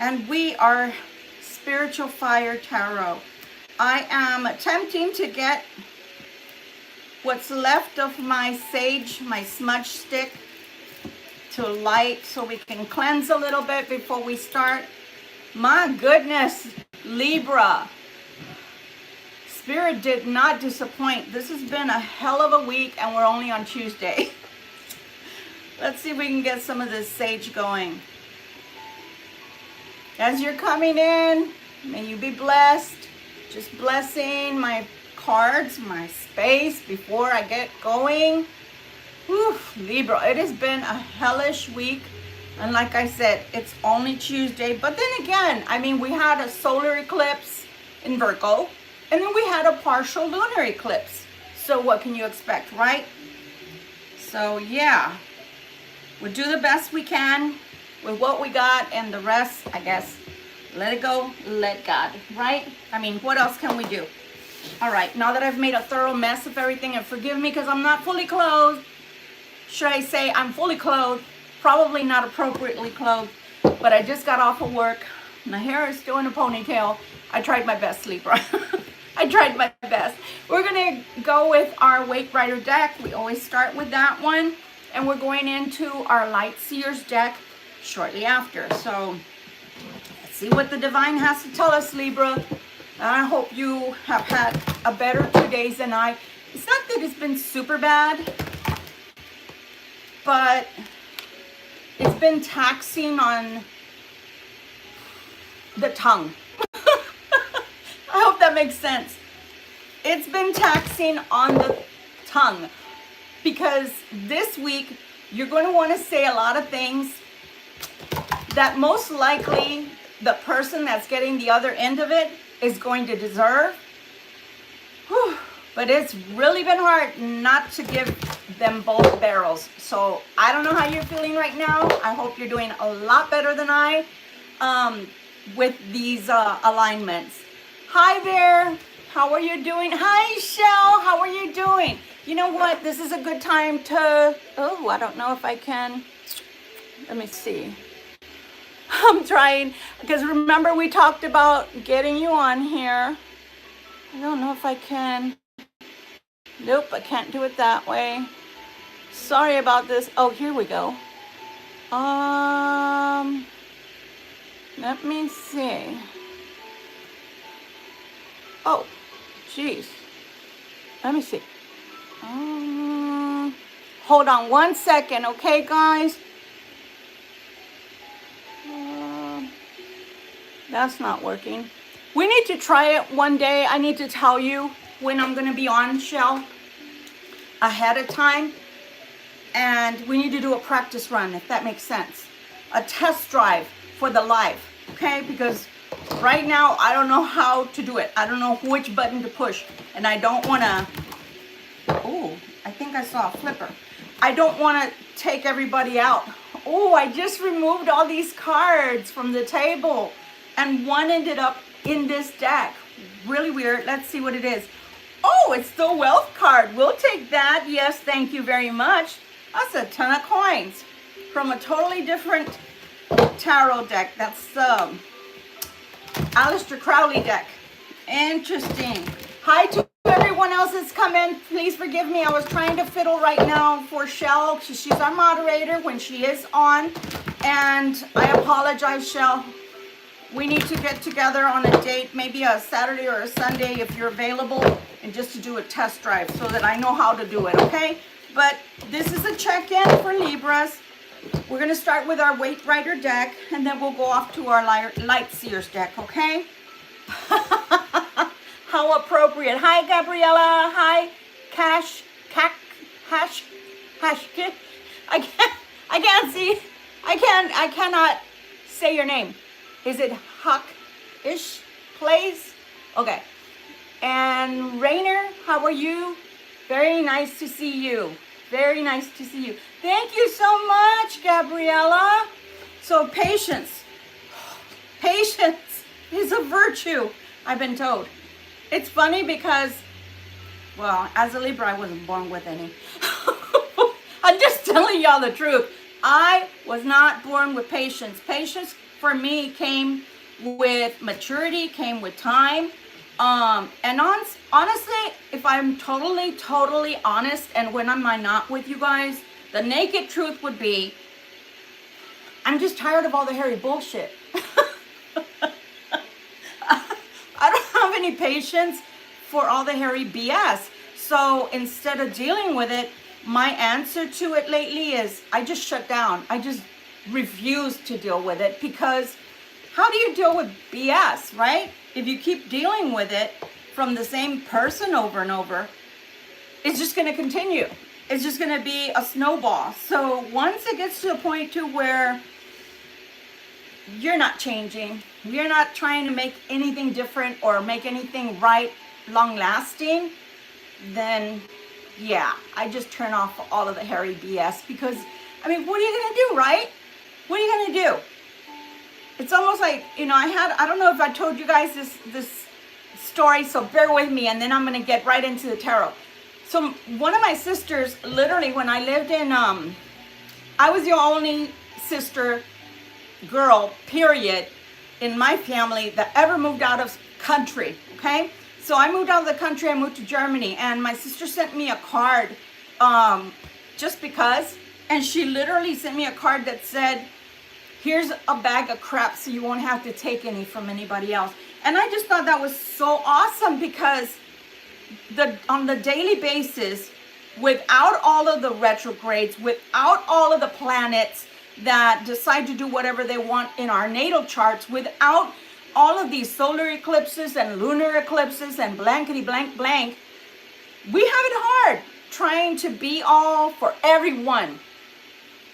and we are Spiritual Fire Tarot. I am attempting to get what's left of my sage, my smudge stick, to light so we can cleanse a little bit before we start. My goodness, Libra. Spirit did not disappoint. This has been a hell of a week and we're only on Tuesday. Let's see if we can get some of this sage going. As you're coming in, may you be blessed. Just blessing my cards, my space before I get going. Whew, Libra, it has been a hellish week. And like I said, it's only Tuesday. But then again, I mean, we had a solar eclipse in Virgo. And then we had a partial lunar eclipse. So what can you expect, right? So yeah, we'll do the best we can with what we got, and the rest, I guess, let it go, let God, right? I mean, what else can we do? All right, now that I've made a thorough mess of everything, and forgive me because I'm not fully clothed. Should I say I'm fully clothed? Probably not appropriately clothed, but I just got off of work. My hair is still in a ponytail. I tried my best, Libra. I tried my best. We're gonna go with our Weight Rider deck. We always start with that one. And we're going into our Light Seers deck shortly after. So let's see what the divine has to tell us, Libra. I hope you have had a better 2 days than I. It's not that it's been super bad, but it's been taxing on the tongue. I hope that makes sense. It's been taxing on the tongue. Because this week, you're going to want to say a lot of things that most likely the person that's getting the other end of it is going to deserve. Whew. But it's really been hard not to give them both barrels. So I don't know how you're feeling right now. I hope you're doing a lot better than I with these alignments. Hi there. How are you doing? Hi, Shell. How are you doing? You know what? This is a good time to... Oh, I don't know if I can... Let me see. I'm trying. Because remember we talked about getting you on here. I don't know if I can. Nope, I can't do it that way. Sorry about this. Oh, here we go. Let me see. Oh, jeez. Let me see. Hold on 1 second, okay, guys? That's not working. We need to try it one day. I need to tell you when I'm going to be on, Shell, ahead of time. And we need to do a practice run, if that makes sense. A test drive for the live, okay? Because right now, I don't know how to do it. I don't know which button to push. And I don't want to... Oh, I think I saw a flipper. I don't want to take everybody out. Oh, I just removed all these cards from the table. And one ended up in this deck. Really weird. Let's see what it is. Oh, it's the wealth card. We'll take that. Yes, thank you very much. That's a ton of coins from a totally different tarot deck. That's the Aleister Crowley deck. Interesting. Hi to everyone else that's come in. Please forgive me. I was trying to fiddle right now for Shell. She's our moderator when she is on. And I apologize, Shell. We need to get together on a date, maybe a Saturday or a Sunday if you're available, and just to do a test drive so that I know how to do it, okay? But this is a check-in for Libras. We're going to start with our Weight Rider deck, and then we'll go off to our Light Seers deck, okay? How appropriate. Hi, Gabriella. Hi, Hash. I can't see. I cannot say your name. Is it Huck-ish Plays? Okay. And Rainer, how are you? Very nice to see you. Very nice to see you. Thank you so much, Gabriella. So patience. Patience is a virtue, I've been told. It's funny because, well, as a Libra, I wasn't born with any. I'm just telling y'all the truth. I was not born with patience. Patience for me came with maturity, came with time. Honestly, if I'm totally honest, and when am I not with you guys, the naked truth would be, I'm just tired of all the hairy bullshit. I don't have any patience for all the hairy BS. So instead of dealing with it, my answer to it lately is I just shut down. I just refuse to deal with it, because how do you deal with BS, right? If you keep dealing with it from the same person over and over, it's just going to continue. It's just going to be a snowball. So once it gets to a point to where you're not changing, you're not trying to make anything different or make anything right, long lasting, then yeah, I just turn off all of the hairy BS, because I mean, what are you going to do, right? What are you going to do? It's almost like, you know, I don't know if I told you guys this story, so bear with me, and then I'm going to get right into the tarot. So one of my sisters, literally when I lived in, I was the only sister, girl, period, in my family that ever moved out of country, okay? So I moved out of the country, I moved to Germany, and my sister sent me a card, just because, and she literally sent me a card that said, here's a bag of crap so you won't have to take any from anybody else. And I just thought that was so awesome, because on the daily basis, without all of the retrogrades, without all of the planets that decide to do whatever they want in our natal charts, without all of these solar eclipses and lunar eclipses and blankety blank blank, we have it hard trying to be all for everyone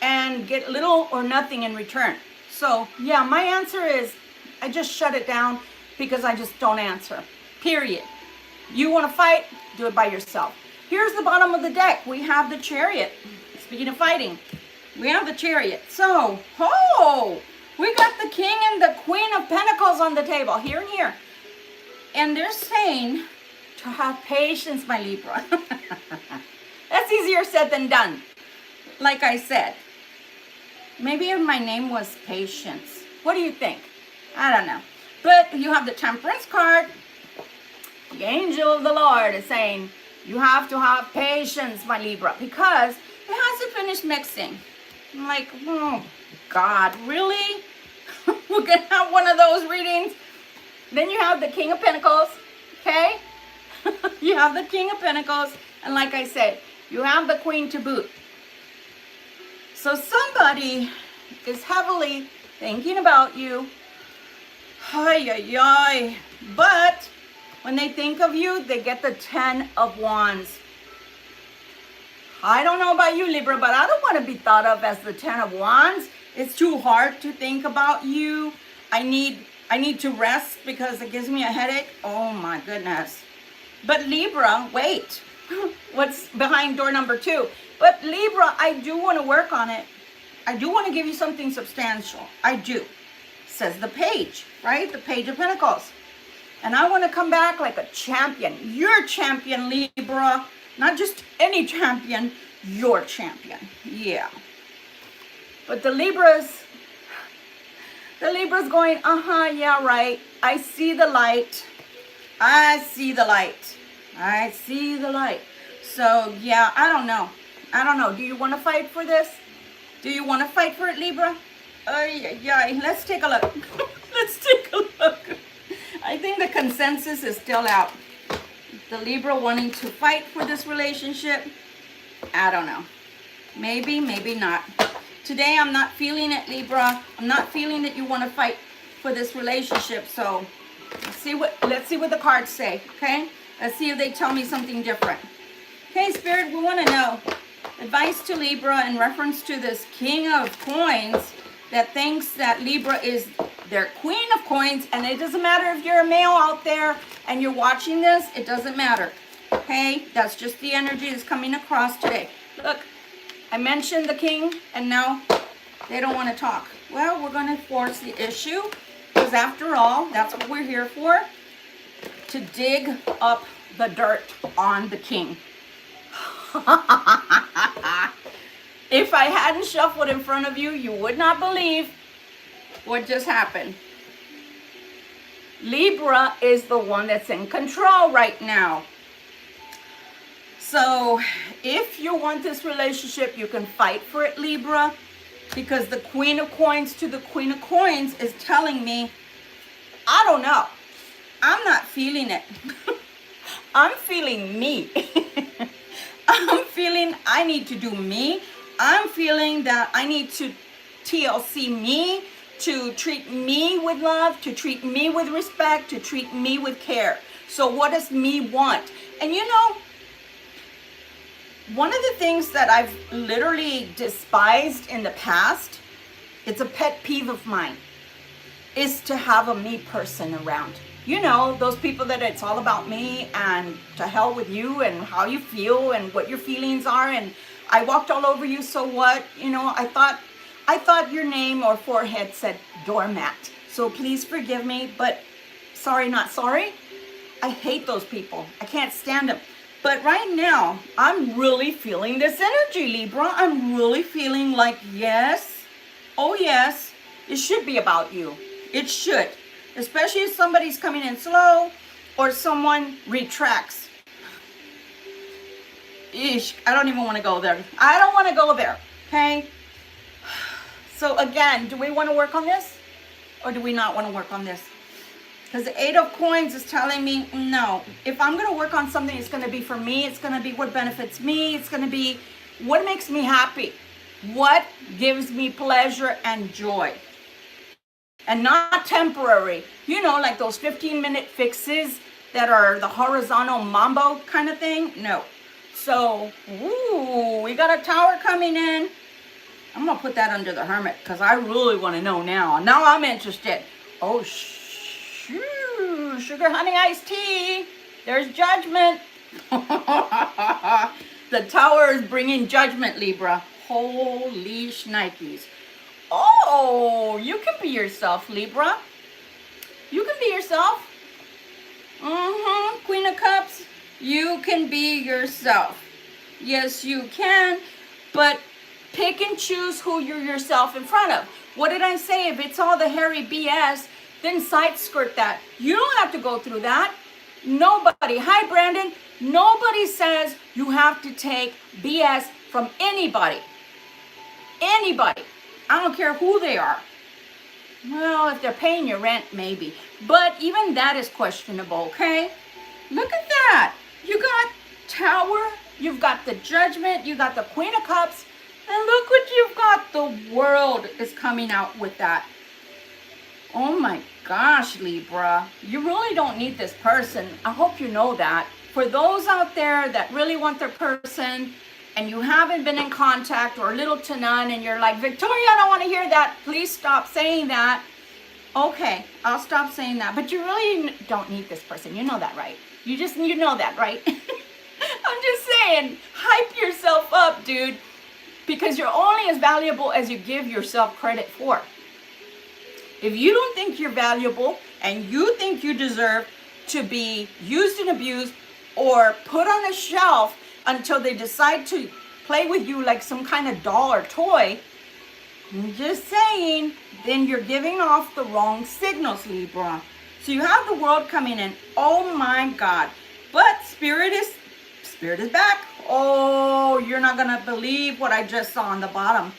and get little or nothing in return. So yeah, my answer is I just shut it down, because I just don't answer, period. You want to fight, do it by yourself. Here's the bottom of the deck. We have the Chariot. Speaking of fighting, we have the Chariot. So, we got the King and the Queen of Pentacles on the table, here and here. And they're saying to have patience, my Libra. That's easier said than done. Like I said, maybe if my name was Patience. What do you think? I don't know. But you have the Temperance card. The angel of the Lord is saying, you have to have patience, my Libra, because it hasn't finished mixing. I'm like, oh, God, really? We're going to have one of those readings? Then you have the King of Pentacles, okay? You have the King of Pentacles, and like I said, you have the Queen to boot. So somebody is heavily thinking about you. But when they think of you, they get the 10 of Wands. I don't know about you, Libra, but I don't want to be thought of as the 10 of Wands. It's too hard to think about you. I need to rest because it gives me a headache. Oh my goodness. But Libra, wait. What's behind door number 2? But Libra, I do want to work on it. I do want to give you something substantial. I do. Says the Page, right? The Page of Pentacles. And I want to come back like a champion. Your champion, Libra. Not just any champion, your champion. Yeah. But the Libra's going, yeah, right. I see the light. I see the light. I see the light. So, yeah, I don't know. I don't know. Do you want to fight for this? Do you want to fight for it, Libra? Yeah. Let's take a look. Let's take a look. I think the consensus is still out. The Libra wanting to fight for this relationship. I don't know. Maybe, maybe not. Today, I'm not feeling it, Libra. I'm not feeling that you want to fight for this relationship. So, let's see what the cards say, okay? Let's see if they tell me something different. Okay, Spirit, we want to know advice to Libra in reference to this King of Coins that thinks that Libra is their Queen of Coins, and it doesn't matter if you're a male out there and you're watching this, it doesn't matter. Okay, that's just the energy that's coming across today. Look, I mentioned the King, and now they don't want to talk. Well, we're going to force the issue, because after all, that's what we're here for, to dig up the dirt on the King. If I hadn't shuffled in front of you, you would not believe What just happened? Libra is the one that's in control right now. So if you want this relationship, you can fight for it, Libra, because the Queen of Coins to the Queen of Coins is telling me, I don't know. I'm not feeling it. I'm feeling me. I'm feeling I need to do me. I'm feeling that I need to TLC me, to treat me with love, to treat me with respect, to treat me with care. So what does me want? And you know, one of the things that I've literally despised in the past, it's a pet peeve of mine, is to have a me person around. You know, those people that it's all about me and to hell with you and how you feel and what your feelings are, and I walked all over you, so what? You know, I thought your name or forehead said doormat. So please forgive me, but sorry, not sorry. I hate those people. I can't stand them. But right now, I'm really feeling this energy, Libra. I'm really feeling like, yes, oh yes, it should be about you. It should. Especially if somebody's coming in slow or someone retracts. Eesh, I don't even want to go there. I don't want to go there, okay? So again, do we want to work on this? Or do we not want to work on this? Because the Eight of Coins is telling me, no. If I'm going to work on something, it's going to be for me. It's going to be what benefits me. It's going to be what makes me happy. What gives me pleasure and joy. And not temporary. You know, like those 15-minute fixes that are the horizontal mambo kind of thing. No. So, ooh, we got a tower coming in. I'm going to put that under the Hermit because I really want to know now. Now I'm interested. Oh, sugar, honey, iced tea. There's judgment. The tower is bringing judgment, Libra. Holy shnikes. Oh, you can be yourself, Libra. You can be yourself. Queen of Cups. You can be yourself. Yes, you can. But pick and choose who you're yourself in front of. What did I say? If it's all the hairy BS, then side skirt that. You don't have to go through that. Nobody. Hi, Brandon. Nobody says you have to take BS from anybody. Anybody. I don't care who they are. Well, if they're paying your rent, maybe. But even that is questionable, okay? Look at that. You got Tower. You've got the Judgment. You got the Queen of Cups. And look what you've got. The World is coming out with that. Oh my gosh, Libra. You really don't need this person. I hope you know that. For those out there that really want their person and you haven't been in contact or little to none and you're like, Victoria, I don't want to hear that. Please stop saying that. Okay, I'll stop saying that. But you really don't need this person. You know that, right? You know that, right? I'm just saying, hype yourself up, dude. Because you're only as valuable as you give yourself credit for. If you don't think you're valuable and you think you deserve to be used and abused or put on a shelf until they decide to play with you like some kind of doll or toy, I'm just saying, then you're giving off the wrong signals, Libra. So you have the World coming in. Oh my God. But Spirit is back. Oh, you're not going to believe what I just saw on the bottom.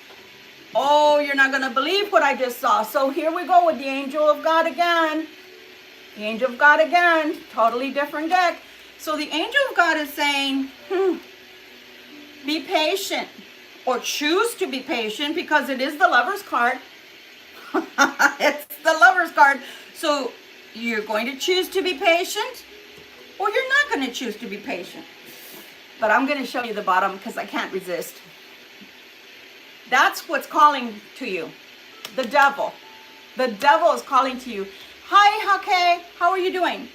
Oh, you're not going to believe what I just saw. So here we go with the Angel of God again. The Angel of God again. Totally different deck. So the Angel of God is saying, be patient. Or choose to be patient because it is the Lover's card. It's the Lover's card. So you're going to choose to be patient or you're not going to choose to be patient. But I'm going to show you the bottom because I can't resist. That's what's calling to you. The devil. The devil is calling to you. Hi, Hake. How are you doing?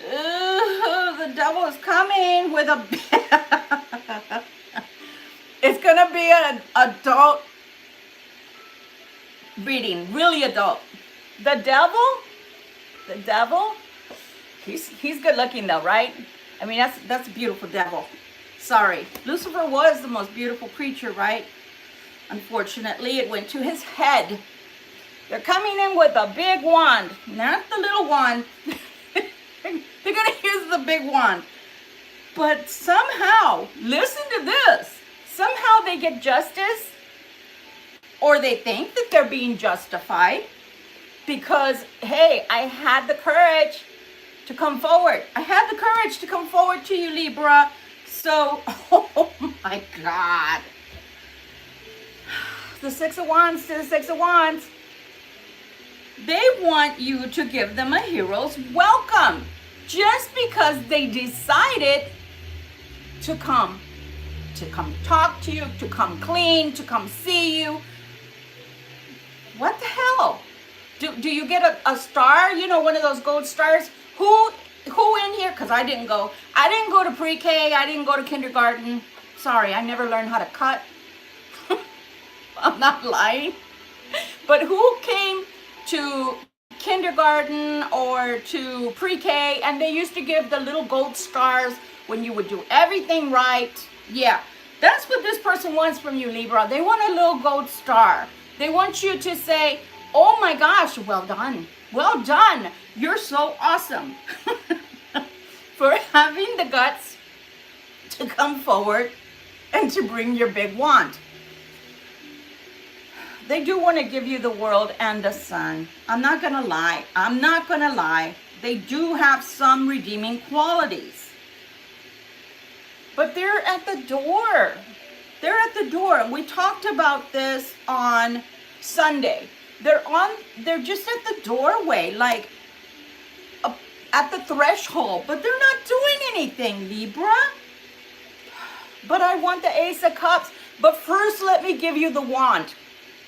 The devil is coming with a... It's going to be an adult reading. Really adult. The devil, he's good looking though, right? I mean, that's a beautiful devil. Sorry. Lucifer was the most beautiful creature, right? Unfortunately, it went to his head. They're coming in with a big wand, not the little wand. They're going to use the big wand. But somehow, listen to this, somehow they get justice, or they think that they're being justified because, hey, I had the courage to come forward. I had the courage to come forward to you, Libra. So, oh my God. The Six of Wands to the Six of Wands. They want you to give them a hero's welcome just because they decided to come talk to you, to come clean, to come see you. What the hell? Do you get a star? You know, one of those gold stars? Who in here? Because I didn't go. I didn't go to pre-K. I didn't go to kindergarten. Sorry, I never learned how to cut. I'm not lying. But who came to kindergarten or to pre-K and they used to give the little gold stars when you would do everything right? Yeah, that's what this person wants from you, Libra. They want a little gold star. They want you to say, oh my gosh, well done. Well done. You're so awesome. For having the guts to come forward and to bring your big wand. They do want to give you the world and the sun. I'm not going to lie. I'm not going to lie. They do have some redeeming qualities. But they're at the door. They're at the door. And we talked about this on Sunday. They're just at the doorway, like at the threshold, but they're not doing anything, Libra. But I want the Ace of Cups. But first, let me give you the wand.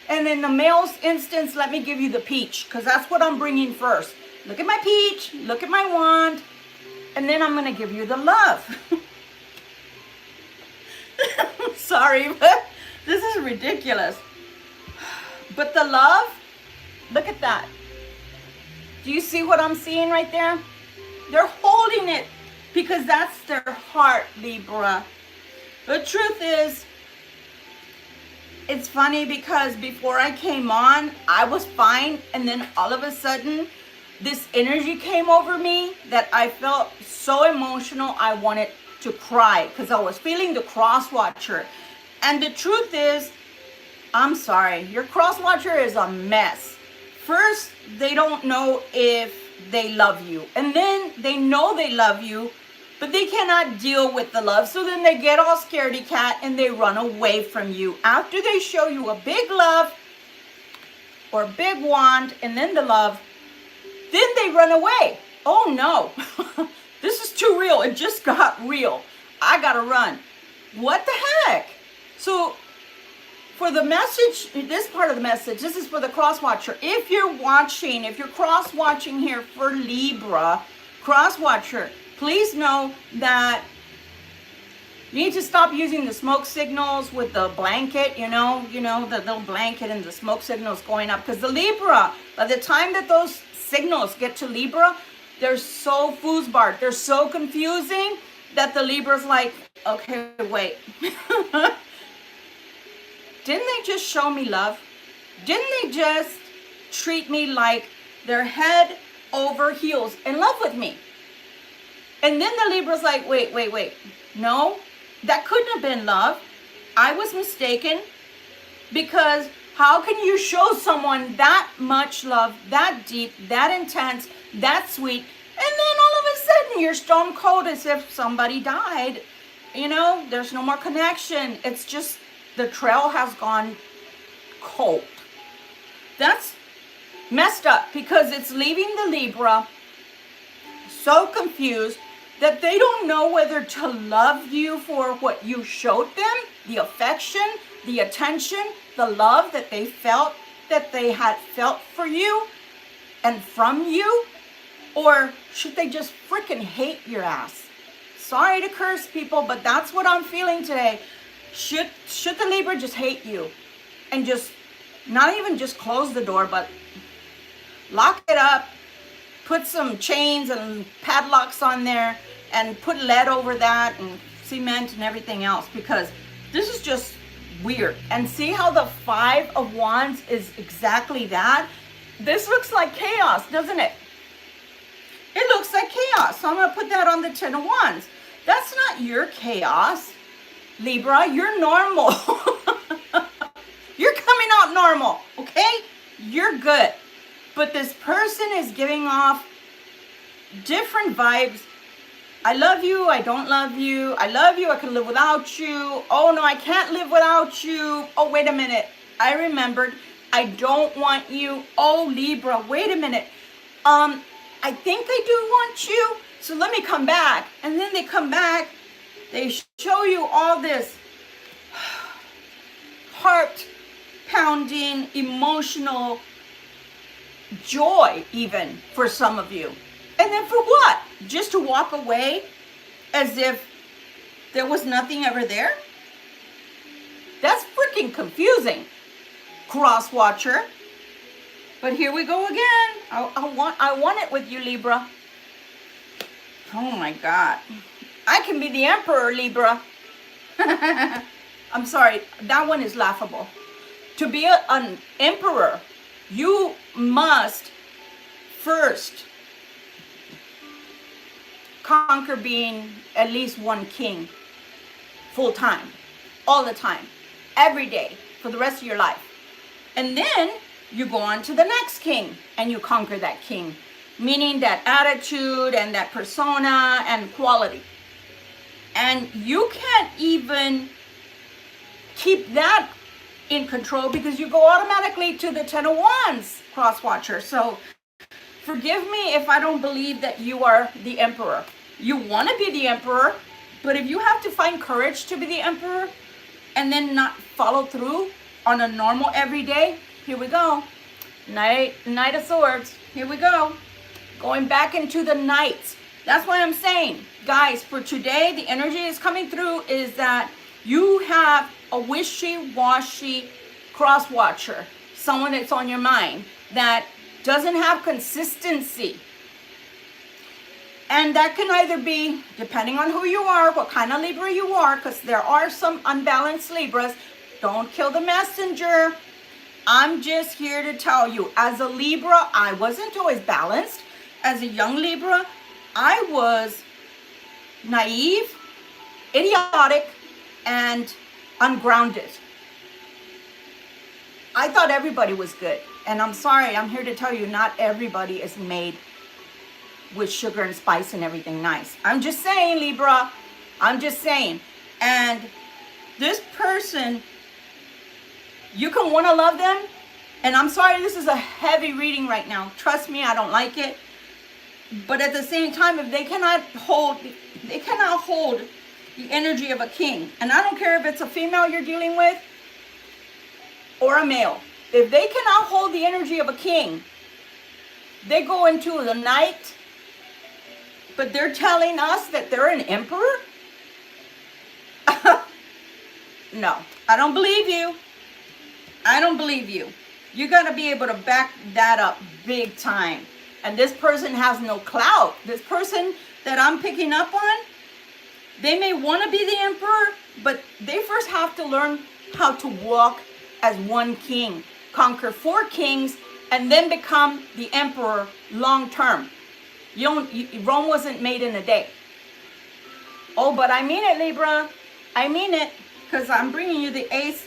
And in the male's instance, let me give you the peach, because that's what I'm bringing first. Look at my peach, look at my wand, and then I'm going to give you the love. Sorry, but this is ridiculous. But the love, look at that. Do you see what I'm seeing right there? They're holding it because that's their heart, Libra. The truth is, it's funny because before I came on, I was fine. And then all of a sudden, this energy came over me that I felt so emotional. I wanted to cry because I was feeling the cross watcher. And the truth is, I'm sorry, your cross watcher is a mess. First, they don't know if they love you. And then they know they love you, but they cannot deal with the love. So then they get all scaredy cat and they run away from you. After they show you a big love or a big wand and then the love, then they run away. Oh no, this is too real. It just got real. I gotta run. What the heck? So for the message, this part of the message, this is for the cross watcher. If you're watching, if you're cross watching here for Libra, cross watcher, please know that you need to stop using the smoke signals with the blanket, you know, the little blanket and the smoke signals going up. Because the Libra, by the time that those signals get to Libra, they're so foosbart, they're so confusing that the Libra's like, okay, wait. Didn't they just show me love? Didn't they just treat me like they're head over heels in love with me? And then the Libra's like, wait. No, that couldn't have been love. I was mistaken. Because how can you show someone that much love, that deep, that intense, that sweet, and then all of a sudden you're stone cold as if somebody died? You know, there's no more connection. It's just the trail has gone cold. That's messed up because it's leaving the Libra so confused that they don't know whether to love you for what you showed them, the affection, the attention, the love that they felt, that they had felt for you and from you, or should they just freaking hate your ass? Sorry to curse people, but that's what I'm feeling today. Should the Libra just hate you and just not even just close the door, but lock it up, put some chains and padlocks on there and put lead over that and cement and everything else, because this is just weird. And see how the Five of Wands is exactly that? This looks like chaos, doesn't it? It looks like chaos. So I'm going to put that on the 10 of Wands. That's not your chaos, Libra. You're normal. You're coming out normal, okay? You're good. But this person is giving off different vibes. I love you, I don't love you. I love you, I can live without you. Oh no, I can't live without you. Oh, wait a minute. I remembered. I don't want you. Oh, Libra, wait a minute. I think I do want you. So let me come back. And then they come back. They show you all this heart pounding, emotional joy even for some of you. And then for what? Just to walk away as if there was nothing ever there? That's freaking confusing, cross watcher. But here we go again. I want it with you, Libra. Oh my God. I can be the emperor, Libra. I'm sorry, that one is laughable. To be an emperor, you must first conquer being at least one king full time, all the time, every day for the rest of your life. And then you go on to the next king and you conquer that king, meaning that attitude and that persona and quality. And you can't even keep that in control because you go automatically to the 10 of Wands, cross watcher. So forgive me if I don't believe that you are the emperor. You want to be the emperor, but if you have to find courage to be the emperor and then not follow through on a normal everyday, here we go. Knight of Swords. Here we go. Going back into the Knights. That's why I'm saying, guys, for today, the energy is coming through is that you have a wishy-washy cross-watcher, someone that's on your mind that doesn't have consistency. And that can either be, depending on who you are, what kind of Libra you are, because there are some unbalanced Libras. Don't kill the messenger. I'm just here to tell you, as a Libra, I wasn't always balanced. As a young Libra, I was naive, idiotic, and ungrounded. I thought everybody was good. And I'm sorry, I'm here to tell you, not everybody is made with sugar and spice and everything nice. I'm just saying, Libra. I'm just saying. And this person, you can want to love them. And I'm sorry, this is a heavy reading right now. Trust me, I don't like it. But at the same time, if they cannot hold the energy of a king, and I don't care if it's a female you're dealing with or a male, if they cannot hold the energy of a king, they go into the Knight, but they're telling us that they're an emperor? No, I don't believe you. I don't believe you. You got to be able to back that up big time. And this person has no clout. This person that I'm picking up on, they may want to be the emperor, but they first have to learn how to walk as one king, conquer 4 kings, and then become the emperor long term. Rome wasn't made in a day. Oh, but I mean it, Libra. I mean it, because I'm bringing you the Ace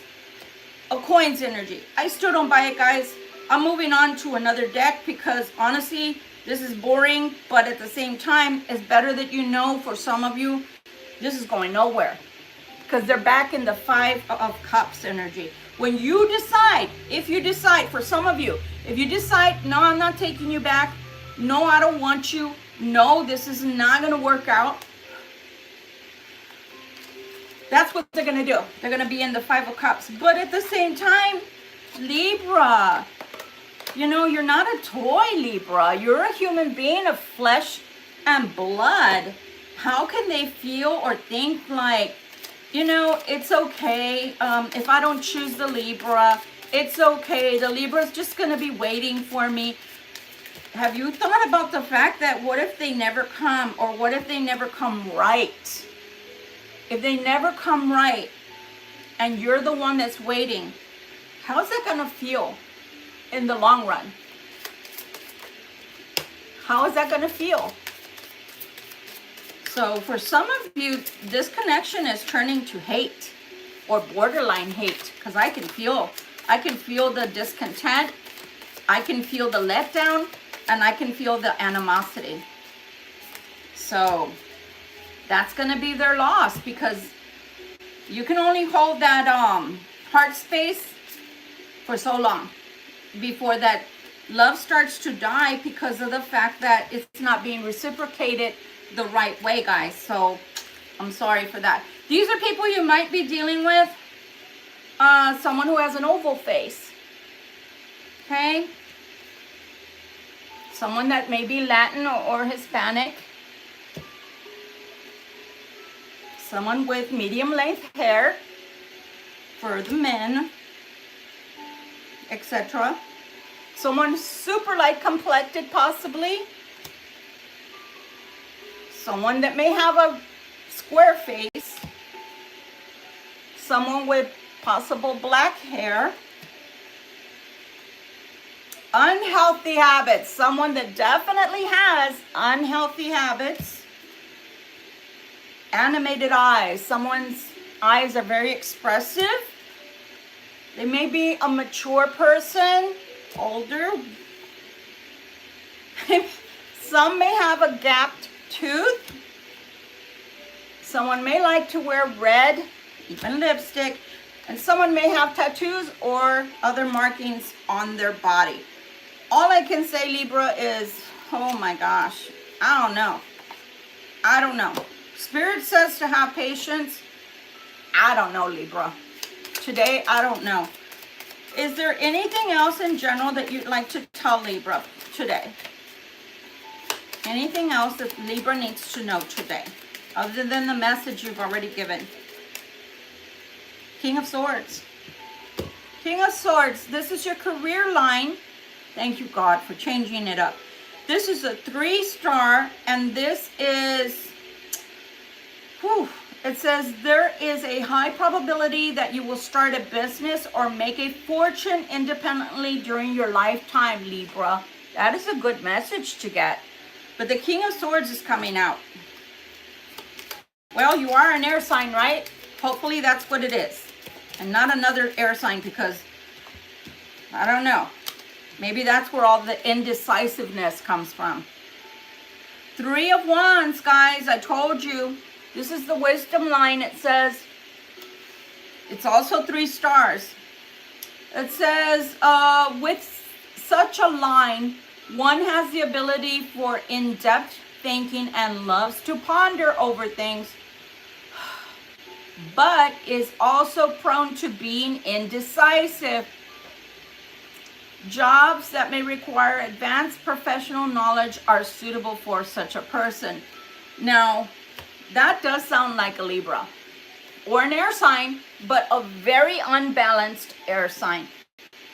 of Coins energy. I still don't buy it, guys. I'm moving on to another deck because honestly, this is boring, but at the same time, it's better that you know for some of you, this is going nowhere because they're back in the 5 of Cups energy. When you decide, if you decide, for some of you, if you decide, no, I'm not taking you back. No, I don't want you. No, this is not going to work out. That's what they're going to do. They're going to be in the 5 of Cups. But at the same time, Libra, you know, you're not a toy, Libra. You're a human being of flesh and blood. How can they feel or think like, you know, it's okay if I don't choose the Libra. It's okay. The Libra's just going to be waiting for me. Have you thought about the fact that what if they never come, or what if they never come right? If they never come right and you're the one that's waiting, how's that going to feel in the long run? How is that going to feel? So for some of you, this connection is turning to hate or borderline hate, because I can feel the discontent, I can feel the letdown, and I can feel the animosity. So that's going to be their loss, because you can only hold that heart space for so long before that love starts to die, because of the fact that it's not being reciprocated the right way, guys. So I'm sorry for that. These are people you might be dealing with. Someone who has an oval face. Okay? Someone that may be Latin or Hispanic. Someone with medium length hair for the men, etc. Someone super light complected, possibly. Someone that may have a square face. Someone with possible black hair. Unhealthy habits. Someone that definitely has unhealthy habits. Animated eyes. Someone's eyes are very expressive. They may be a mature person, older. Some may have a gapped tooth. Someone may like to wear red, even lipstick. And someone may have tattoos or other markings on their body. All I can say, Libra, is, oh my gosh, I don't know. I don't know. Spirit says to have patience. I don't know, Libra. Today, I don't know. Is there anything else in general that you'd like to tell Libra today? Anything else that Libra needs to know today, other than the message you've already given? King of Swords. King of Swords, this is your career line. Thank you, God, for changing it up. This is a 3-star, and this is, it says there is a high probability that you will start a business or make a fortune independently during your lifetime, Libra. That is a good message to get. But the King of Swords is coming out. Well, you are an air sign, right? Hopefully that's what it is. And not another air sign, because I don't know. Maybe that's where all the indecisiveness comes from. 3 of Wands, guys. I told you. This is the wisdom line. It says, it's also 3 stars. It says, with such a line, one has the ability for in-depth thinking and loves to ponder over things, but is also prone to being indecisive. Jobs that may require advanced professional knowledge are suitable for such a person. Now, that does sound like a Libra or an air sign, but a very unbalanced air sign.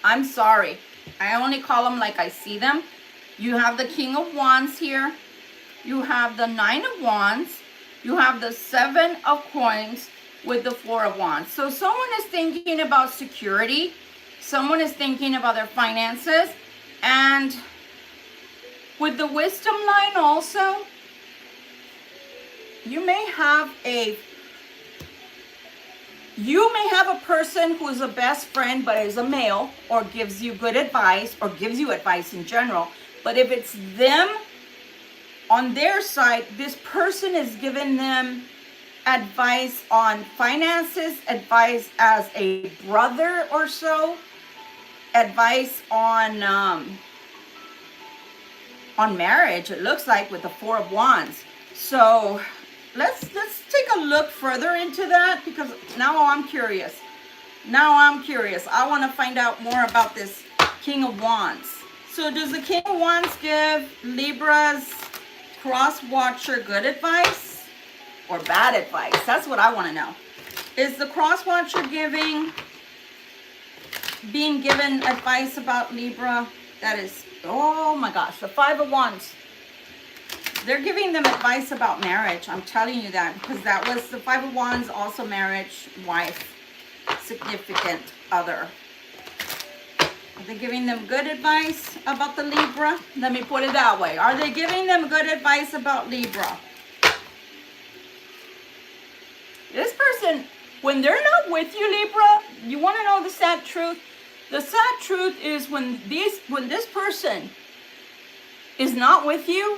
I'm sorry. I only call them like I see them. You have the King of Wands here. You have the 9 of Wands. You have the 7 of Coins with the 4 of Wands. So someone is thinking about security. Someone is thinking about their finances. And with the wisdom line also, you may have a person who is a best friend but is a male, or gives you good advice, or gives you advice in general. But if it's them on their side, this person is giving them advice on finances, advice as a brother or so, advice on marriage, it looks like, with the 4 of Wands. So let's take a look further into that, because now I'm curious. I want to find out more about this King of Wands. So does the King of Wands give Libra's cross watcher good advice or bad advice? That's what I want to know. Is the cross watcher being given advice about Libra that is, oh my gosh, the 5 of Wands? They're giving them advice about marriage. I'm telling you that, because that was the 5 of Wands, also marriage, wife, significant other. Are they giving them good advice about the Libra? Let me put it that way. Are they giving them good advice about Libra? This person, when they're not with you, Libra, you want to know the sad truth? The sad truth is when this person is not with you,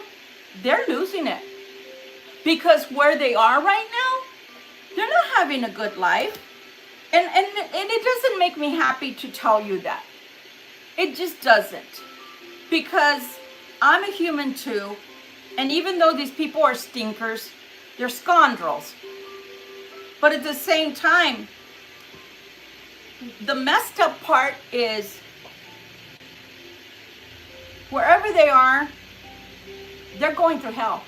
they're losing it. Because where they are right now, they're not having a good life. And it doesn't make me happy to tell you that. It just doesn't. Because I'm a human too. And even though these people are stinkers, they're scoundrels. But at the same time, the messed up part is wherever they are, they're going through hell.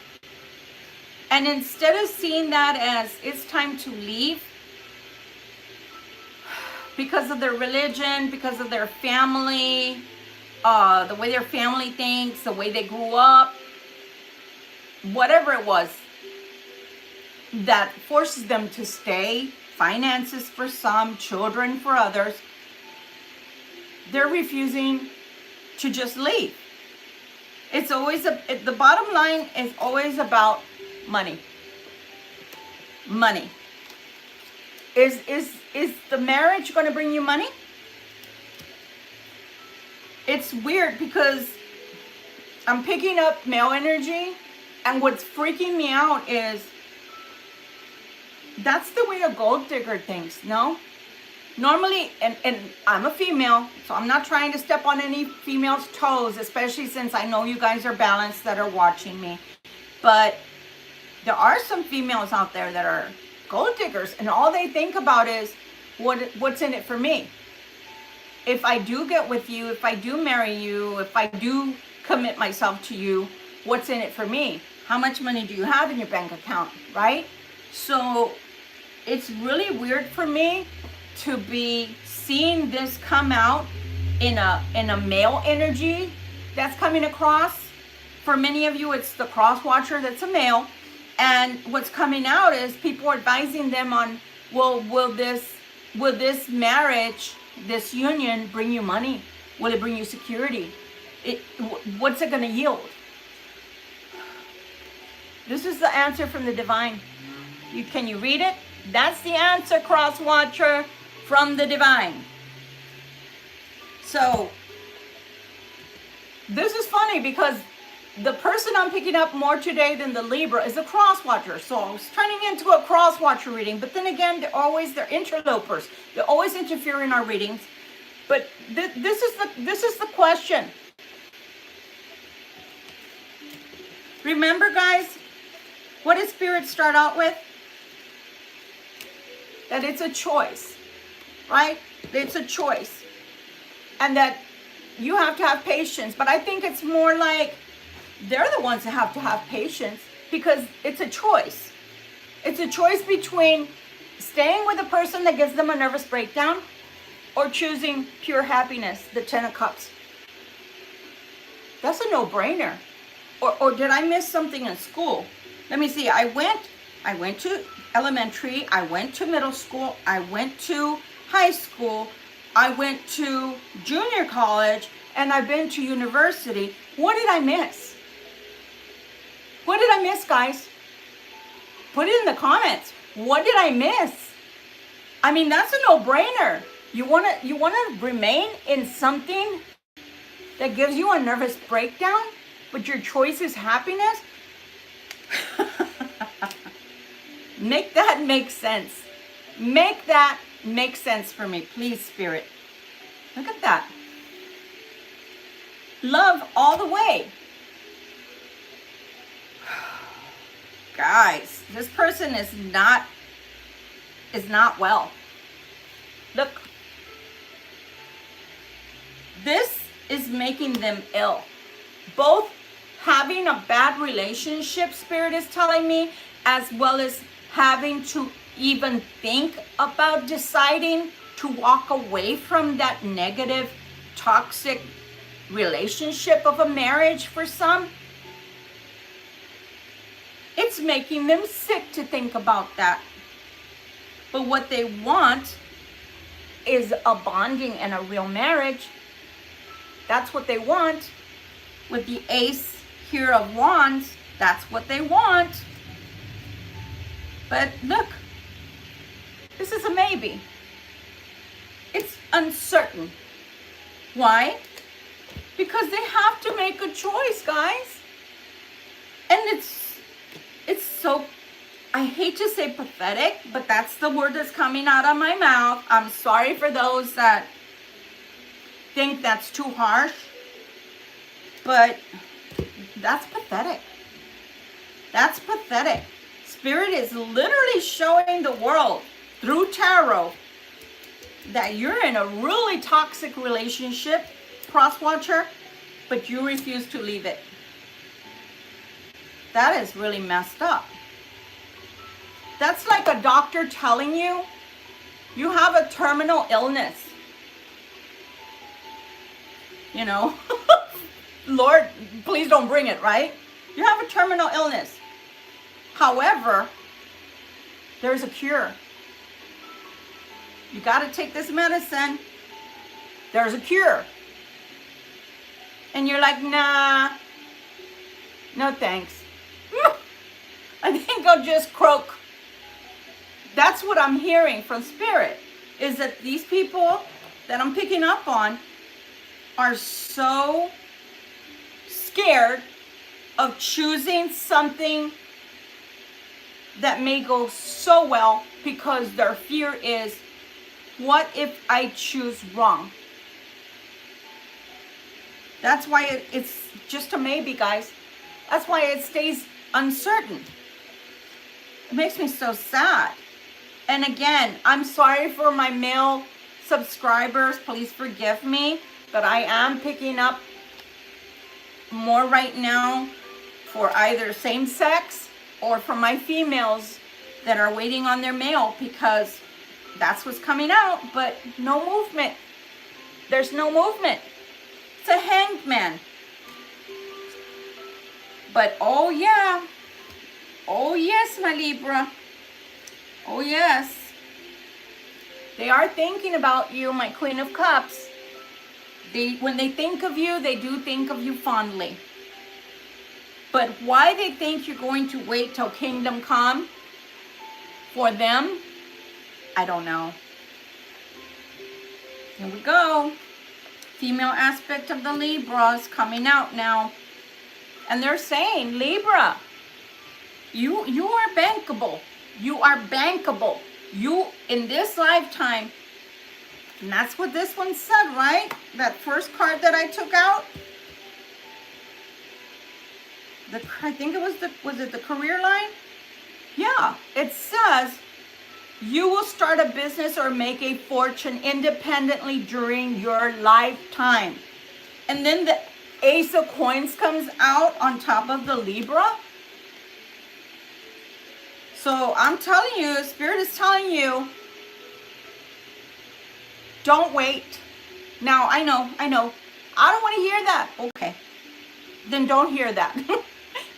And instead of seeing that as it's time to leave because of their religion, because of their family, the way their family thinks, the way they grew up, whatever it was that forces them to stay, finances for some, children for others, they're refusing to just leave. It's always, the bottom line is always about money. Money. Is the marriage going to bring you money? It's weird because I'm picking up male energy, and what's freaking me out is that's the way a gold digger thinks, no? Normally, and I'm a female, so I'm not trying to step on any female's toes, especially since I know you guys are balanced that are watching me. But there are some females out there that are gold diggers, and all they think about is what's in it for me. If I do get with you, if I do marry you, if I do commit myself to you, what's in it for me? How much money do you have in your bank account, right? So it's really weird for me to be seeing this come out in a male energy that's coming across. For many of you, it's the cross watcher that's a male. And what's coming out is people advising them on, well, will this marriage, this union bring you money? Will it bring you security? What's it going to yield? This is the answer from the divine. Can you read it? That's the answer, cross watcher, from the divine. So this is funny because the person I'm picking up more today than the Libra is a cross watcher. So I was turning into a cross watcher reading, but then again, they're interlopers. They always interfere in our readings. But this is the question. Remember, guys, what did Spirit start out with? That it's a choice, right? It's a choice. And that you have to have patience. But I think it's more like they're the ones that have to have patience because it's a choice. It's a choice between staying with a person that gives them a nervous breakdown or choosing pure happiness, the 10 of Cups. That's a no-brainer. Or did I miss something in school? Let me see. I went to elementary, I went to middle school, I went to high school, I went to junior college, and I've been to university. What did I miss? What did I miss, guys? Put it in the comments. What did I miss? I mean, that's a no-brainer. You wanna remain in something that gives you a nervous breakdown, but your choice is happiness? Make that make sense. Make that make sense for me, please, Spirit. Look at that. Love all the way. Guys, this person is not well. Look. This is making them ill. Both having a bad relationship, Spirit is telling me, as well as having to even think about deciding to walk away from that negative, toxic relationship of a marriage for some. It's making them sick to think about that. But what they want is a bonding and a real marriage. That's what they want. With the Ace here of Wands, that's what they want. But look, this is a maybe. It's uncertain. Why? Because they have to make a choice, guys. And it's so, I hate to say pathetic, but that's the word that's coming out of my mouth. I'm sorry for those that think that's too harsh, but that's pathetic. That's pathetic. Spirit is literally showing the world through tarot that you're in a really toxic relationship, cross watcher, but you refuse to leave it. That is really messed up. That's like a doctor telling you you have a terminal illness. You know, Lord, please don't bring it, right? You have a terminal illness. However, there's a cure. You got to take this medicine. There's a cure. And you're like, nah, no thanks. I think I'll just croak. That's what I'm hearing from Spirit, is that these people that I'm picking up on are so scared of choosing something that may go so well, because their fear is, what if I choose wrong? That's why it's just a maybe, guys. That's why it stays uncertain. It makes me so sad. And again, I'm sorry for my male subscribers. Please forgive me. But I am picking up more right now for either same sex or for my females that are waiting on their male, because that's what's coming out, but no movement. There's no movement. It's a hanged man. But oh yeah. Oh yes, my Libra. Oh yes. They are thinking about you, my Queen of Cups. When they think of you, they do think of you fondly. But why they think you're going to wait till kingdom come for them, I don't know. Here we go. Female aspect of the Libra is coming out now. And they're saying, Libra, you are bankable. You are bankable. You, in this lifetime, and that's what this one said, right? That first card that I took out. I think it was it the career line? Yeah, it says, you will start a business or make a fortune independently during your lifetime. And then the Ace of Coins comes out on top of the Libra. So I'm telling you, Spirit is telling you, don't wait. Now, I know. I don't want to hear that. Okay. Then don't hear that.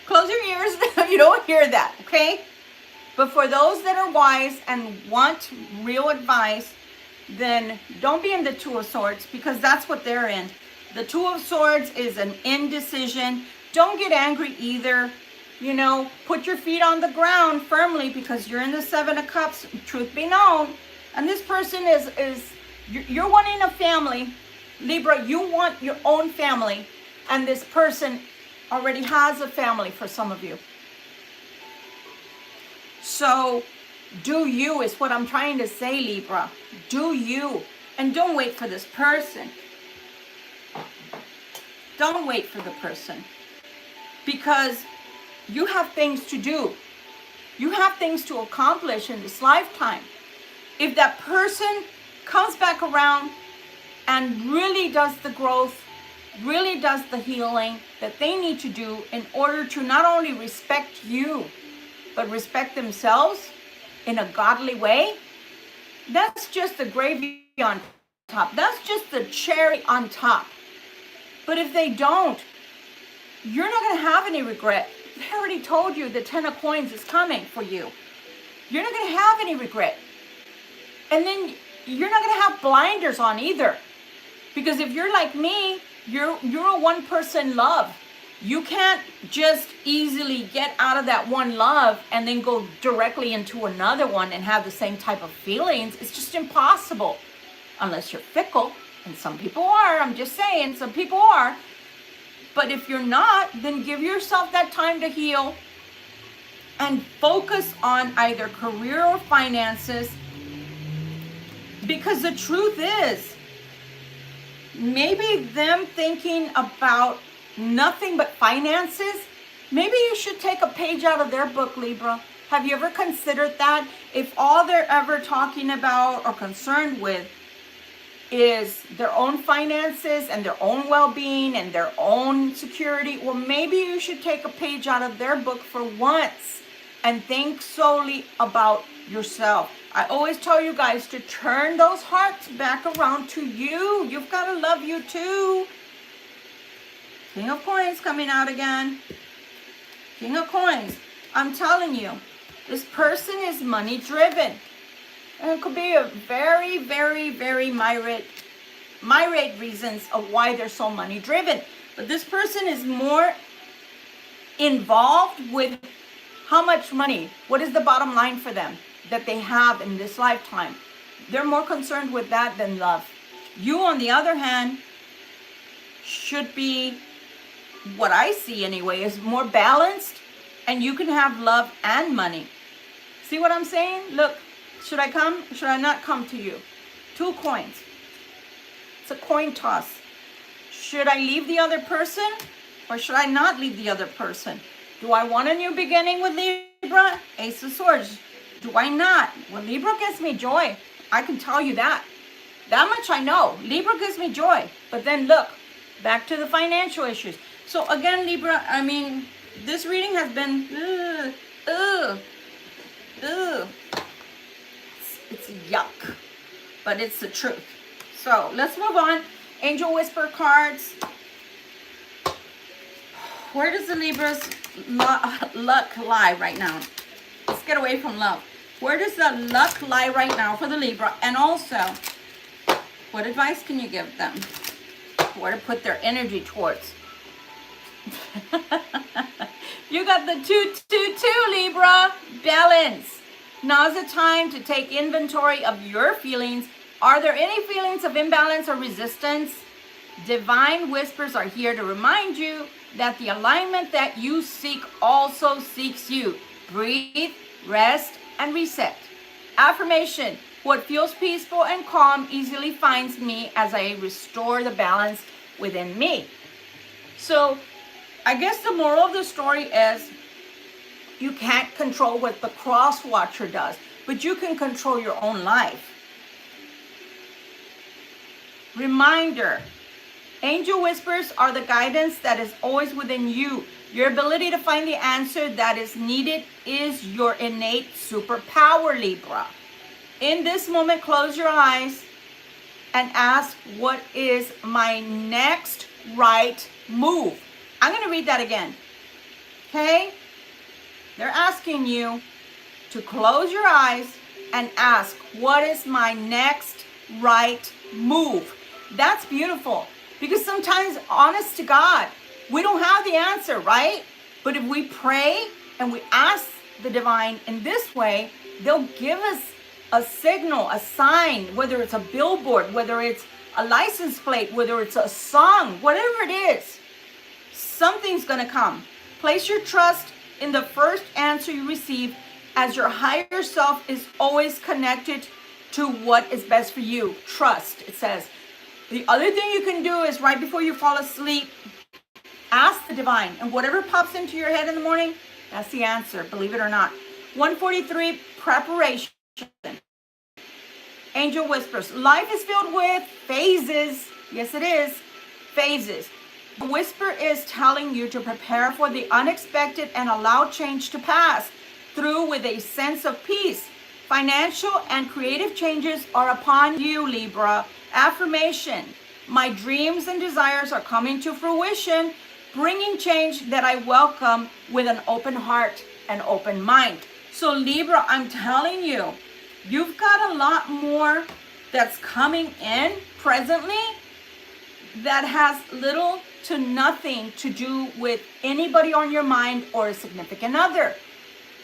Close your ears. You don't hear that, okay? But for those that are wise and want real advice, then don't be in the Two of Swords, because that's what they're in. The Two of Swords is an indecision. Don't get angry either. You know, put your feet on the ground firmly, because you're in the Seven of Cups, truth be known. And this person is you're wanting a family. Libra, you want your own family. And this person already has a family for some of you. So, do you is what I'm trying to say, Libra. Do you. And don't wait for this person. Don't wait for the person. Because you have things to do. You have things to accomplish in this lifetime. If that person comes back around and really does the growth, really does the healing that they need to do in order to not only respect you, but respect themselves in a godly way, that's just the gravy on top. That's just the cherry on top. But if they don't, you're not going to have any regret. I already told you the Ten of Coins is coming for you. You're not going to have any regret. And then you're not going to have blinders on either. Because if you're like me, You're a one person love. You can't just easily get out of that one love and then go directly into another one and have the same type of feelings. It's just impossible unless you're fickle. And some people are. I'm just saying, some people are. But if you're not, then give yourself that time to heal and focus on either career or finances. Because the truth is, maybe them thinking about nothing but finances, maybe you should take a page out of their book, Libra. Have you ever considered that? If all they're ever talking about or concerned with is their own finances and their own well-being and their own security, well, maybe you should take a page out of their book for once and think solely about yourself. I always tell you guys to turn those hearts back around to you. You've got to love you too. King of Coins coming out again. King of Coins. I'm telling you, this person is money driven. And it could be a very, very, very myriad reasons of why they're so money driven. But this person is more involved with how much money, what is the bottom line for them that they have in this lifetime. They're more concerned with that than love. You, on the other hand, should be, what I see anyway, is more balanced, and you can have love and money. See what I'm saying? Look, should I come? Should I not come to you? 2 coins. It's a coin toss. Should I leave the other person or should I not leave the other person? Do I want a new beginning with Libra? Ace of Swords. Do I not? Well, Libra gives me joy. I can tell you that. That much I know. Libra gives me joy. But then look, back to the financial issues. So again, Libra, I mean, this reading has been, it's yuck, but it's the truth. So let's move on. Angel Whisper cards. Where does the Libra's luck lie right now? Let's get away from love. Where does the luck lie right now for the Libra? And also, what advice can you give them? Where to put their energy towards? You got the 222, Libra. Balance. Now's the time to take inventory of your feelings. Are there any feelings of imbalance or resistance? Divine whispers are here to remind you that the alignment that you seek also seeks you. Breathe, rest, and reset. Affirmation. What feels peaceful and calm easily finds me as I restore the balance within me. So, I guess the moral of the story is you can't control what the cross watcher does, but you can control your own life. Reminder, angel whispers are the guidance that is always within you. Your ability to find the answer that is needed is your innate superpower, Libra. In this moment, close your eyes and ask, what is my next right move? I'm going to read that again. Okay? They're asking you to close your eyes and ask, what is my next right move? That's beautiful. Because sometimes, honest to God, we don't have the answer, right? But if we pray and we ask the divine in this way, they'll give us a signal, a sign, whether it's a billboard, whether it's a license plate, whether it's a song, whatever it is, something's going to come. Place your trust in the first answer you receive, as your higher self is always connected to what is best for you. Trust, it says. The other thing you can do is right before you fall asleep, ask the divine, and whatever pops into your head in the morning, that's the answer, believe it or not. 143, preparation. Angel whispers. Life is filled with phases. Yes, it is. Phases. The whisper is telling you to prepare for the unexpected and allow change to pass through with a sense of peace. Financial and creative changes are upon you, Libra. Affirmation. My dreams and desires are coming to fruition, bringing change that I welcome with an open heart and open mind. So Libra, I'm telling you, you've got a lot more that's coming in presently that has little to nothing to do with anybody on your mind or a significant other.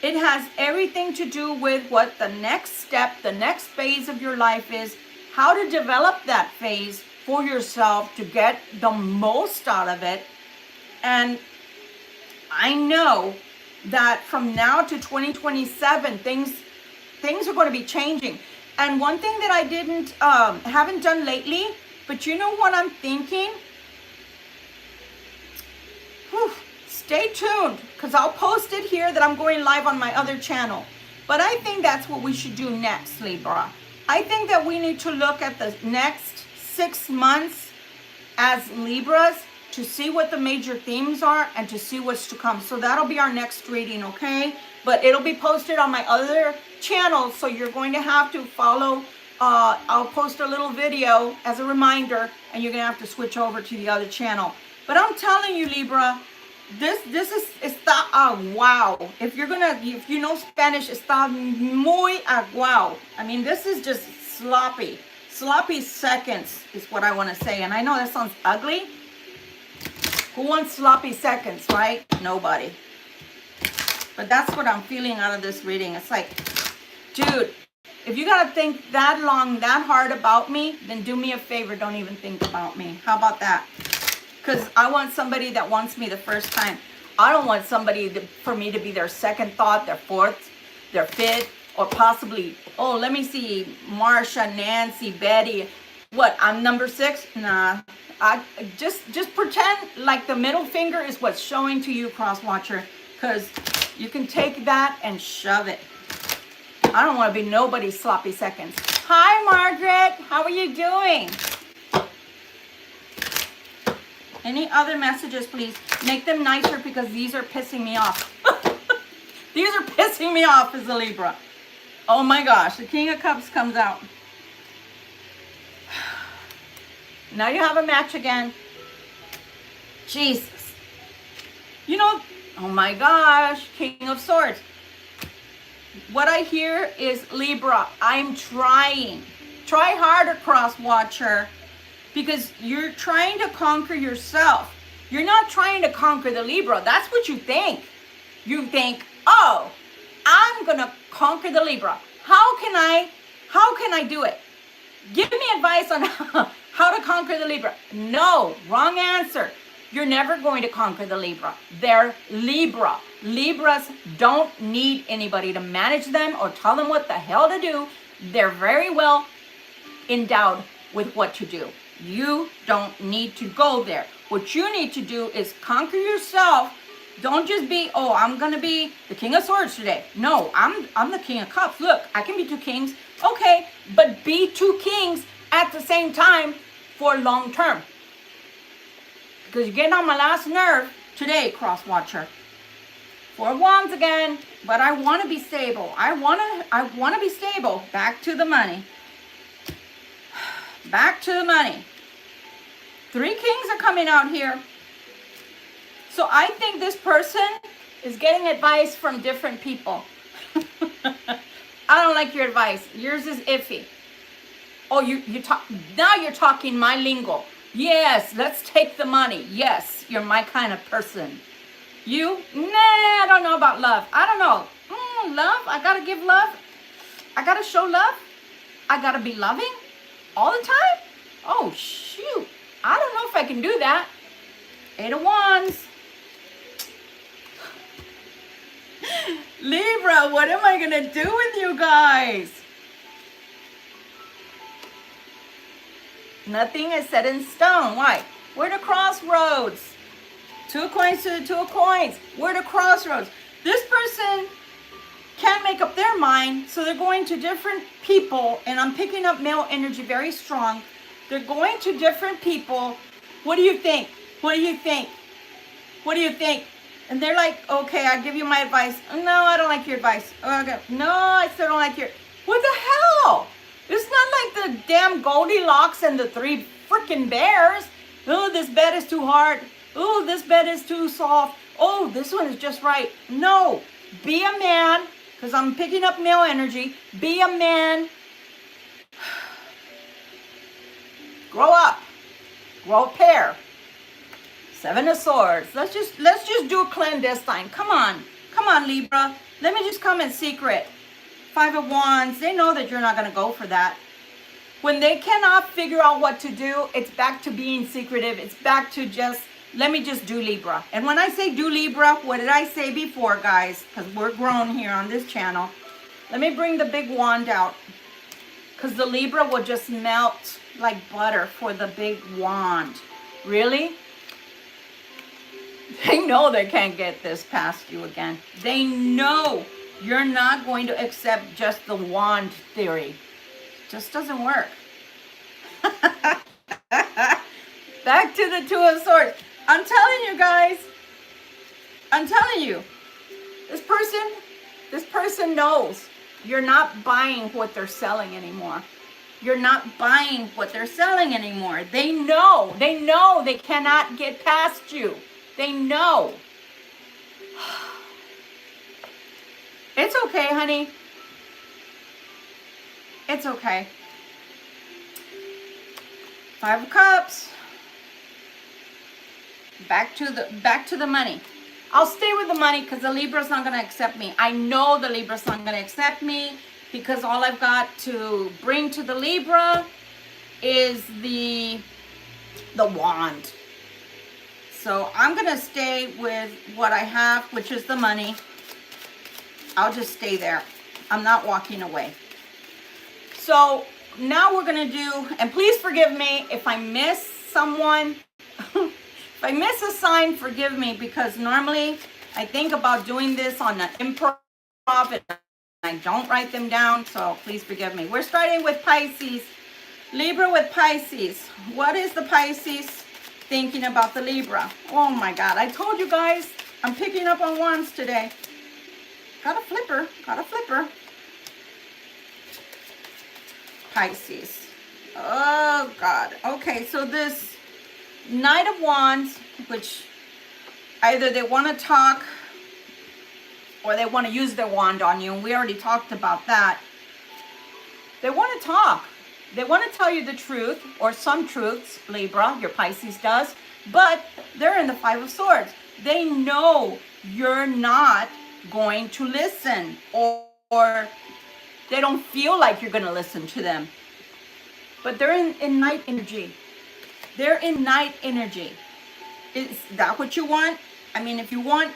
It has everything to do with what the next step, the next phase of your life is, how to develop that phase for yourself to get the most out of it. And I know that from now to 2027, things are going to be changing. And one thing that I haven't done lately, but you know what I'm thinking? Whew, stay tuned, because I'll post it here that I'm going live on my other channel. But I think that's what we should do next, Libra. I think that we need to look at the next 6 months as Libras to see what the major themes are and to see what's to come. So that'll be our next reading, okay? But it'll be posted on my other channel, so you're going to have to follow. I'll post a little video as a reminder, and you're gonna have to switch over to the other channel. But I'm telling you, Libra, this is está wow. If you know Spanish, está muy aguau. I mean, this is just sloppy seconds is what I want to say. And I know that sounds ugly. Who wants sloppy seconds, right? Nobody. But that's what I'm feeling out of this reading. It's like, dude, if you gotta think that long, that hard about me, then do me a favor, don't even think about me. How about that? Because I want somebody that wants me the first time. I don't want somebody for me to be their second thought, their fourth, their fifth, or possibly, oh, let me see, Marsha, Nancy, Betty. What, I'm number 6? Nah. I just pretend like the middle finger is what's showing to you, cross watcher, because you can take that and shove it. I don't want to be nobody's sloppy seconds. Hi, Margaret. How are you doing? Any other messages, please? Make them nicer, because these are pissing me off. These are pissing me off as a Libra. Oh my gosh, the King of Cups comes out. Now you have a match again. Jesus. You know, oh my gosh, King of Swords. What I hear is, Libra, I'm trying. Try harder, cross watcher, because you're trying to conquer yourself. You're not trying to conquer the Libra. That's what you think. You think, oh, I'm gonna conquer the Libra. How can I do it? Give me advice on how to conquer the Libra. No, wrong answer. You're never going to conquer the Libra. They're Libra. Libras don't need anybody to manage them or tell them what the hell to do. They're very well endowed with what to do. You don't need to go there. What you need to do is conquer yourself. Don't just be, oh, I'm going to be the King of Swords today. No, I'm the King of Cups. Look, I can be 2 kings. Okay, but be 2 kings at the same time for long term. Because you're getting on my last nerve today, cross watcher. 4 wands again, but I want to be stable. I want to be stable. Back to the money. Back to the money. 3 kings are coming out here. So I think this person is getting advice from different people. I don't like your advice. Yours is iffy. Oh, you talk now. You're talking my lingo. Yes, let's take the money. Yes, you're my kind of person. You? Nah, I don't know about love. I don't know. Love? I gotta give love? I gotta show love? I gotta be loving all the time? Oh, shoot. I don't know if I can do that. 8 of Wands. Libra, what am I going to do with you guys? Nothing is set in stone. Why? We're at a crossroads. 2 coins to the 2 of coins. We're at a crossroads. This person can't make up their mind, so they're going to different people, and I'm picking up male energy very strong. They're going to different people. What do you think? What do you think? What do you think? And they're like, okay, I'll give you my advice. No, I don't like your advice. Okay. No, I still don't like your... What the hell? It's not like the damn Goldilocks and the 3 freaking bears. Oh, this bed is too hard. Oh, this bed is too soft. Oh, this one is just right. No, be a man, because I'm picking up male energy. Be a man. Grow up. grow a pair. Seven of Swords. Let's just do clandestine. Come on, Libra. Let me just come in secret. Five of Wands. They know that you're not going to go for that. When they cannot figure out what to do, it's back to being secretive. It's back to just, let me just do Libra. And when I say do Libra, what did I say before, guys? Because we're grown here on this channel. Let me bring the big wand out. Because the Libra will just melt like butter for the big wand. Really? They know they can't get this past you again. They know you're not going to accept just the wand theory. Just doesn't work. Back to the Two of Swords. I'm telling you guys. I'm telling you. This person knows you're not buying what they're selling anymore. You're not buying what they're selling anymore. They know they cannot get past you. They know. It's okay, honey. It's okay. Five of Cups. Back to the money. I'll stay with the money because the Libra's not going to accept me. I know the Libra's not going to accept me because all I've got to bring to the Libra is the wand. So I'm going to stay with what I have, which is the money. I'll just stay there. I'm not walking away. So now we're going to do, and please forgive me if I miss someone. If I miss a sign, forgive me, because normally I think about doing this on the improv and I don't write them down, so please forgive me. We're starting with Pisces. Libra with Pisces. What is the Pisces thinking about the Libra? Oh my God, I told you guys, I'm picking up on wands today. Got a flipper, Pisces. Oh God. Okay, so this Knight of Wands, which either they want to talk or they want to use their wand on you, and we already talked about that. They want to talk. They want to tell you the truth, or some truths, Libra, your Pisces does, but they're in the Five of Swords. They know you're not going to listen, or they don't feel like you're going to listen to them. But they're in night energy. They're in night energy. Is that what you want? I mean, if you want,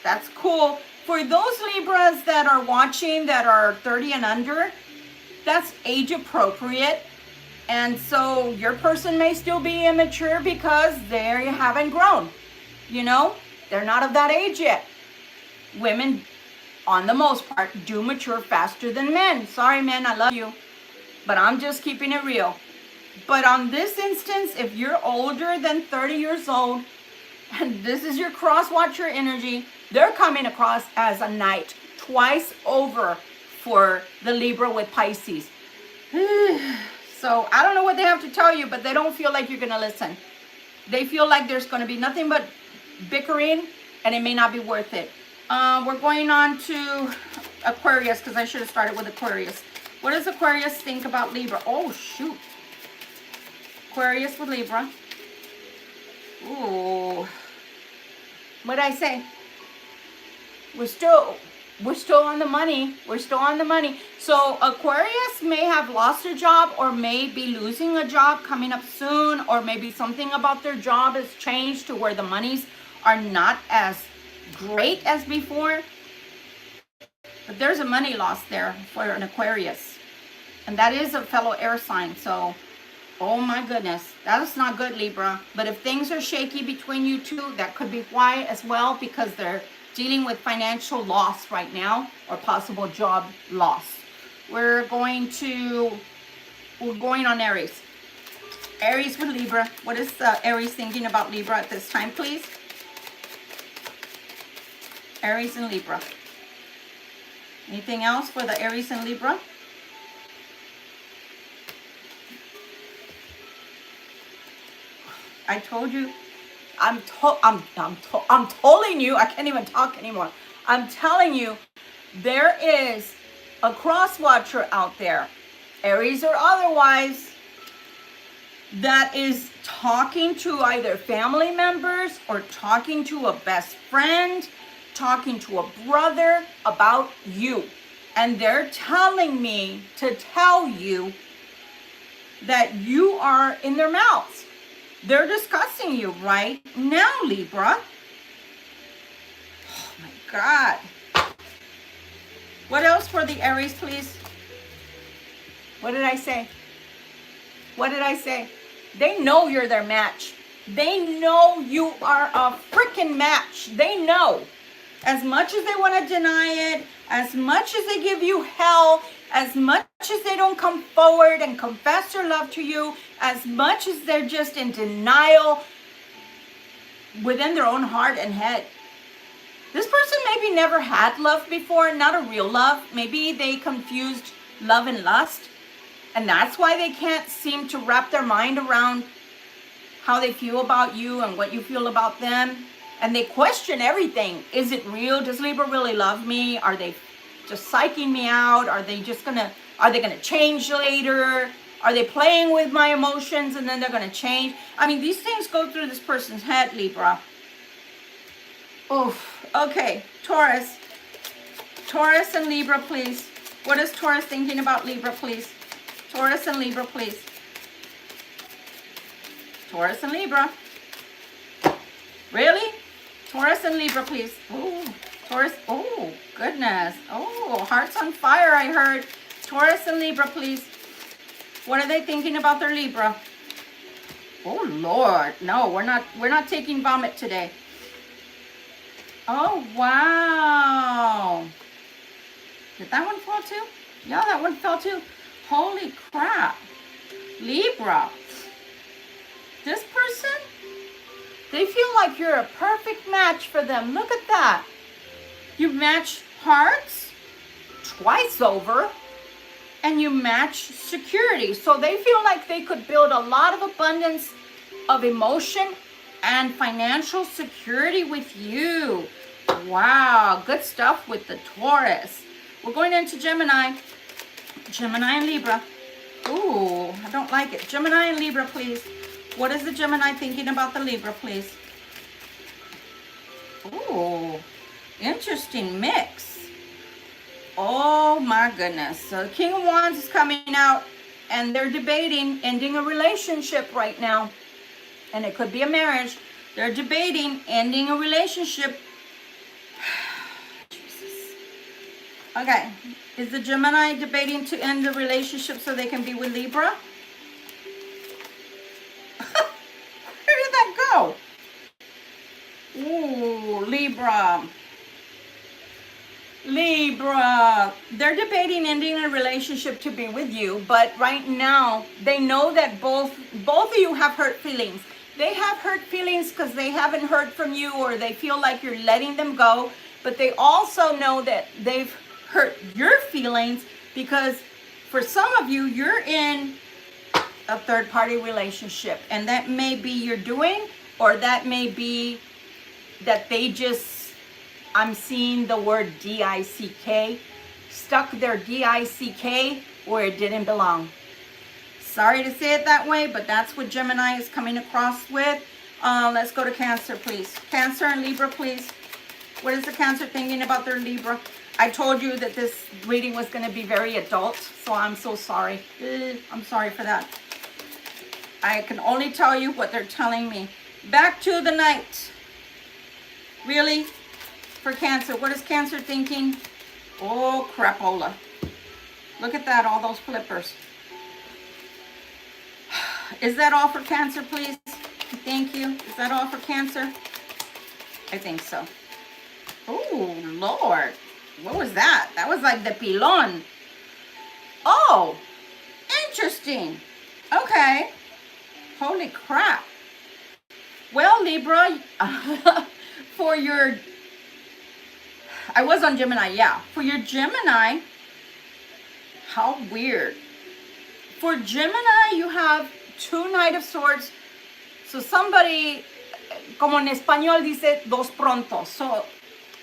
that's cool. For those Libras that are watching that are 30 and under, that's age appropriate. And so your person may still be immature because they haven't grown. You know, they're not of that age yet. Women, on the most part, do mature faster than men. Sorry, men, I love you. But I'm just keeping it real. But on this instance, if you're older than 30 years old, and this is your cross-watcher energy, they're coming across as a knight twice over for the Libra with Pisces. So I don't know what they have to tell you, but they don't feel like you're going to listen. They feel like there's going to be nothing but bickering, and it may not be worth it. We're going on to Aquarius, because I should have started with Aquarius. What does Aquarius think about Libra? Oh, shoot. Aquarius with Libra. Ooh. What did I say? We're still on the money. We're still on the money. So Aquarius may have lost a job, or may be losing a job coming up soon, or maybe something about their job has changed to where the monies are not as great as before. But there's a money loss there for an Aquarius. And that is a fellow air sign. So, oh my goodness, that's not good, Libra. But if things are shaky between you two, that could be why as well, because they're dealing with financial loss right now, or possible job loss. We're going on Aries. Aries with Libra. What is Aries thinking about Libra at this time, please? Aries and Libra. Anything else for the Aries and Libra? I told you. I'm telling you, I can't even talk anymore. I'm telling you, there is a cross watcher out there, Aries or otherwise, that is talking to either family members or talking to a best friend, talking to a brother about you. And they're telling me to tell you that you are in their mouths. They're discussing you right now, Libra. Oh my God. What else for the Aries, please? What did I say? What did I say? They know you're their match. They know you are a freaking match. They know. As much as they want to deny it, as much as they give you hell, as much as they don't come forward and confess their love to you, as much as they're just in denial within their own heart and head. This person maybe never had love before, not a real love. Maybe they confused love and lust. And that's why they can't seem to wrap their mind around how they feel about you and what you feel about them. And they question everything. Is it real? Does Libra really love me? Are they just psyching me out? Are they gonna change later? Are they playing with my emotions and then they're gonna change? I mean, these things go through this person's head, Libra. Oof. Okay, Taurus. Taurus and Libra, please. What is Taurus thinking about Libra, please? Taurus and Libra, please. Taurus and Libra. Really? Taurus and Libra, please. Oh, Taurus. Oh, goodness. Oh, hearts on fire, I heard. Taurus and Libra, please. What are they thinking about their Libra? Oh, Lord. No, we're not taking vomit today. Oh, wow. Did that one fall too? Yeah, that one fell too. Holy crap. Libra. This person, they feel like you're a perfect match for them. Look at that. You match hearts twice over, and you match security. So they feel like they could build a lot of abundance of emotion and financial security with you. Wow, good stuff with the Taurus. We're going into Gemini. Gemini and Libra. Ooh, I don't like it. Gemini and Libra, please. What is the Gemini thinking about the Libra, please? Ooh, interesting mix. Oh my goodness. So the King of Wands is coming out and they're debating ending a relationship right now. And it could be a marriage. They're debating ending a relationship. Jesus. Okay. Is the Gemini debating to end the relationship so they can be with Libra? Where did that go? Ooh, Libra. Libra. They're debating ending a relationship to be with you, but right now they know that both of you have hurt feelings. They have hurt feelings because they haven't heard from you or they feel like you're letting them go, but they also know that they've hurt your feelings because for some of you, you're in a third-party relationship, and that may be your doing, or that may be that they just, I'm seeing the word D-I-C-K, stuck their D-I-C-K where it didn't belong. Sorry to say it that way, but that's what Gemini is coming across with. Let's go to Cancer, please. Cancer and Libra, please. What is the Cancer thinking about their Libra? I told you that this reading was going to be very adult, so I'm so sorry. I'm sorry for that. I can only tell you what they're telling me. Back to the Knight. Really? For Cancer, what is Cancer thinking? Oh, crapola. Look at that, all those flippers. Is that all for Cancer, please? Thank you. Is that all for Cancer? I think so. Oh, Lord. What was that? That was like the pilon. Oh, interesting. Okay. Holy crap. Well, Libra, for your... I was on Gemini, yeah. For your Gemini, how weird. For Gemini, you have two Knight of Swords. So somebody, como en español dice, dos prontos. So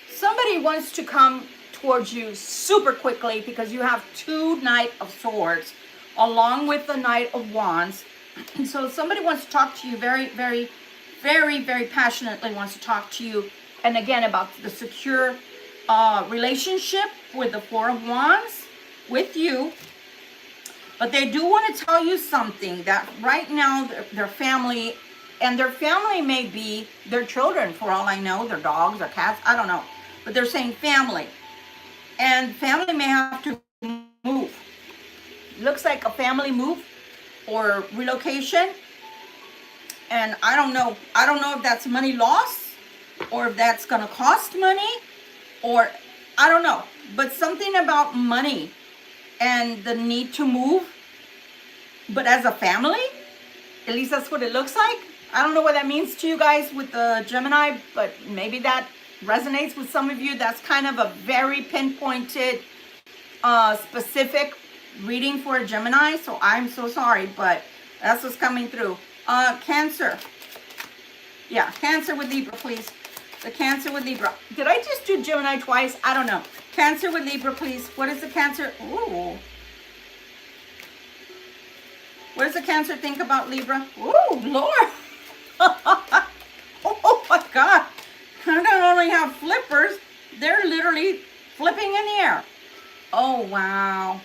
somebody wants to come towards you super quickly because you have two Knight of Swords along with the Knight of Wands. And so somebody wants to talk to you very, very, very, very passionately wants to talk to you. And again, about the secure relationship with the Four of Wands with you. But they do want to tell you something, that right now their family, and their family may be their children for all I know, their dogs or cats, I don't know. But they're saying family. And family may have to move. Looks like a family move or relocation. And I don't know if that's money loss or if that's going to cost money, or I don't know. But something about money and the need to move, but as a family, at least that's what it looks like. I don't know what that means to you guys with the Gemini, but maybe that resonates with some of you. That's kind of a very pinpointed, specific reading for a Gemini. So I'm so sorry, but that's what's coming through. Cancer. Yeah, Cancer with Libra, please. The Cancer with Libra. Did I just do Gemini twice? I don't know. Cancer with Libra, please. What is the Cancer? Ooh. What does the Cancer think about Libra? Ooh, Lord. Oh my God. I don't only have flippers. They're literally flipping in the air. Oh, wow.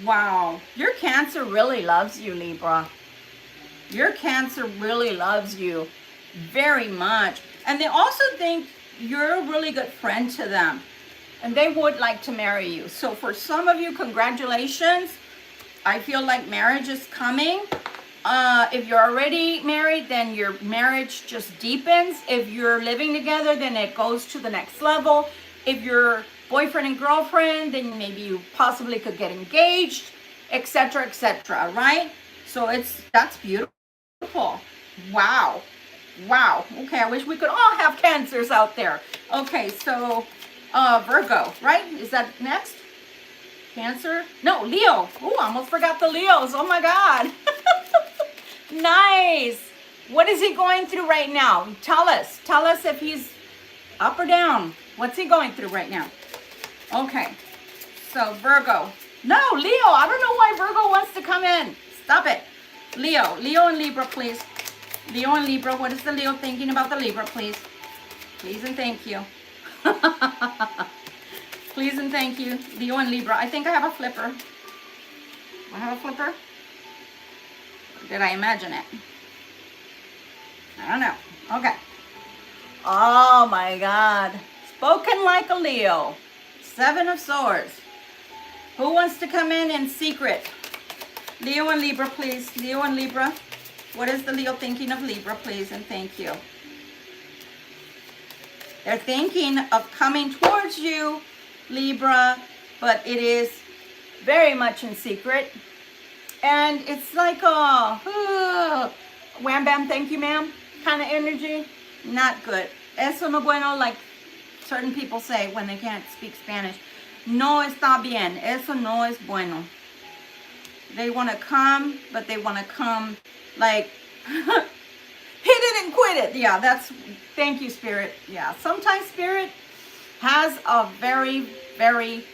Wow. Your Cancer really loves you, Libra. Your Cancer really loves you very much. And they also think you're a really good friend to them. And they would like to marry you. So for some of you, congratulations. I feel like marriage is coming. If you're already married, then your marriage just deepens. If you're living together, then it goes to the next level. If you're boyfriend and girlfriend, then maybe you possibly could get engaged, etc., etc., right? So that's beautiful. Wow. Wow. Okay, I wish we could all have Cancers out there. Okay, so Virgo, right? Is that next? Cancer? No, Leo. Oh, I almost forgot the Leos. Oh my God. Nice. What is he going through right now? Tell us. Tell us if he's up or down. What's he going through right now? Okay. So Virgo. No, Leo. I don't know why Virgo wants to come in. Stop it. Leo. Leo and Libra, please. Leo and Libra. What is the Leo thinking about the Libra, please? Please and thank you. Please and thank you. Leo and Libra. I think I have a flipper. I have a flipper? Or did I imagine it? I don't know. Okay. Oh my God. Spoken like a Leo. Seven of Swords. Who wants to come in secret? Leo and Libra, please. Leo and Libra. What is the Leo thinking of Libra, please? And thank you. They're thinking of coming towards you, Libra, but it is very much in secret. And it's like a wham bam, thank you ma'am kind of energy. Not good. Eso no bueno, like certain people say when they can't speak Spanish. No está bien. Eso no es bueno. They want to come, but they want to come like he didn't quit it. Yeah, that's, thank you, Spirit. Yeah, sometimes Spirit has a very, very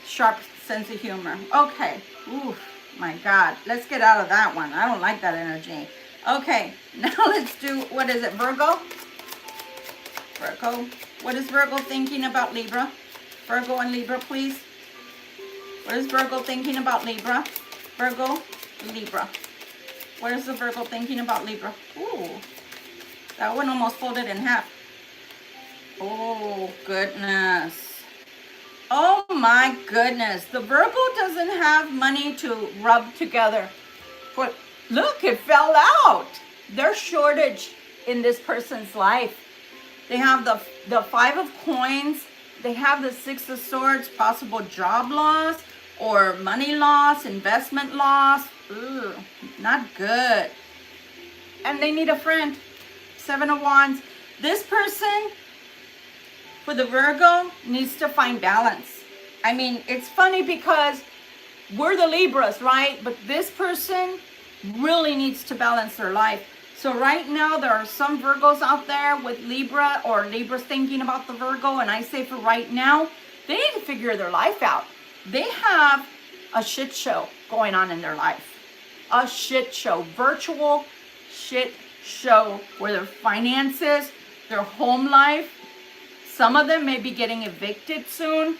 sharp sense of humor. Okay. Ooh, my God. Let's get out of that one. I don't like that energy. Okay. Now let's do, what is it, Virgo? Virgo. What is Virgo thinking about Libra? Virgo and Libra, please. What is Virgo thinking about Libra? Virgo, Libra. What is the Virgo thinking about Libra? Ooh. That one almost folded in half. Oh, goodness. Oh, my goodness. The Virgo doesn't have money to rub together. But look, it fell out. There's shortage in this person's life. They have the Five of Coins. They have the Six of Swords, possible job loss or money loss, investment loss. Ooh, not good. And they need a friend. Seven of Wands. This person, for the Virgo, needs to find balance. I mean, it's funny because we're the Libras, right? But this person really needs to balance their life. So right now, there are some Virgos out there with Libra, or Libra's thinking about the Virgo. And I say for right now, they need to figure their life out. They have a shit show going on in their life. a shit show, virtual shit show, where their finances, their home life, some of them may be getting evicted soon.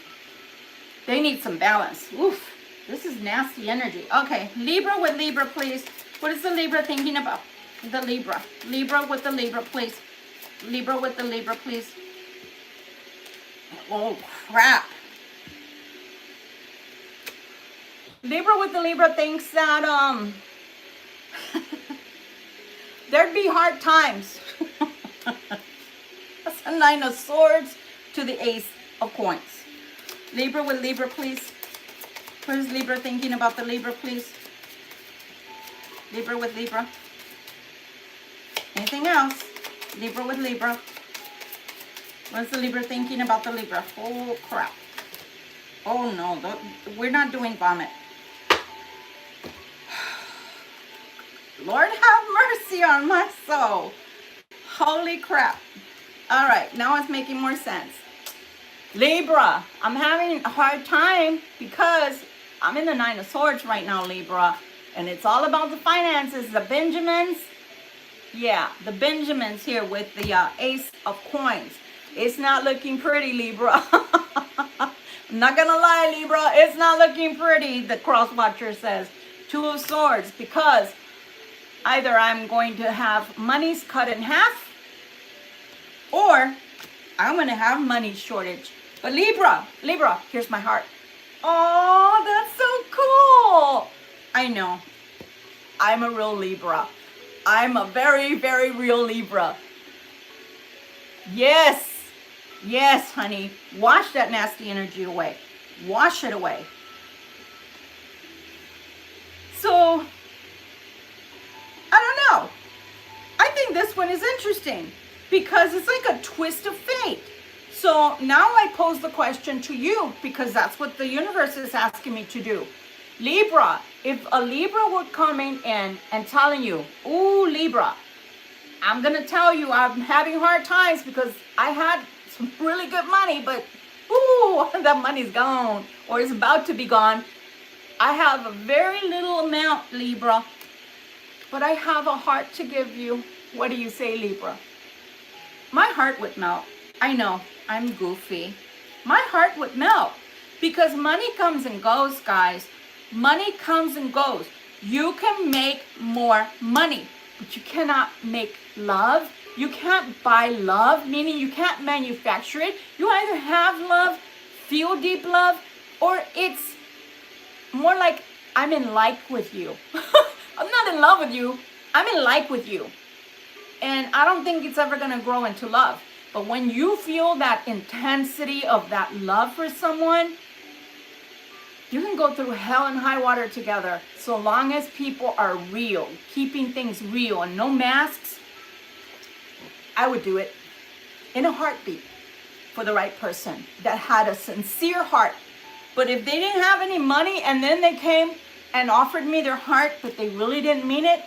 They need some balance. Oof, this is nasty energy. Okay, Libra with Libra, please. What is the Libra thinking about? The Libra. Libra with the Libra, please. Libra with the Libra, please. Oh, crap. Libra with the Libra thinks that, there'd be hard times. That's a 9 of Swords to the Ace of Coins. Libra with Libra, please. What is Libra thinking about the Libra, please? Libra with Libra. Anything else? Libra with Libra. What is the Libra thinking about the Libra? Oh, crap. Oh, no. We're not doing vomit. Lord have mercy on my soul. Holy crap. All right, now it's making more sense. Libra, I'm having a hard time because I'm in the 9 of Swords right now, Libra. And it's all about the finances, the Benjamins. Yeah, the Benjamins here with the Ace of Coins. It's not looking pretty, Libra. I'm not going to lie, Libra. It's not looking pretty, the cross watcher says. 2 of Swords, because either I'm going to have monies cut in half, or I'm going to have money shortage. But Libra, here's my heart. Oh, that's so cool. I know. I'm a real Libra. I'm a very, very real Libra. Yes. Yes, honey. Wash that nasty energy away. Wash it away. So, I don't know. I think this one is interesting because it's like a twist of fate. So now I pose the question to you because that's what the universe is asking me to do. Libra, if a Libra were coming in and telling you, ooh, Libra, I'm going to tell you I'm having hard times because I had some really good money, but ooh, that money's gone or is about to be gone. I have a very little amount, Libra, but I have a heart to give you. What do you say, Libra? My heart would melt. I know, I'm goofy. My heart would melt because money comes and goes, guys. Money comes and goes. You can make more money, but you cannot make love. You can't buy love, meaning you can't manufacture it. You either have love, feel deep love, or it's more like I'm in like with you. I'm not in love with you. I'm in like with you. And I don't think it's ever going to grow into love. But when you feel that intensity of that love for someone, you can go through hell and high water together so long as people are real, keeping things real and no masks. I would do it in a heartbeat for the right person that had a sincere heart. But if they didn't have any money and then they came and offered me their heart, but they really didn't mean it,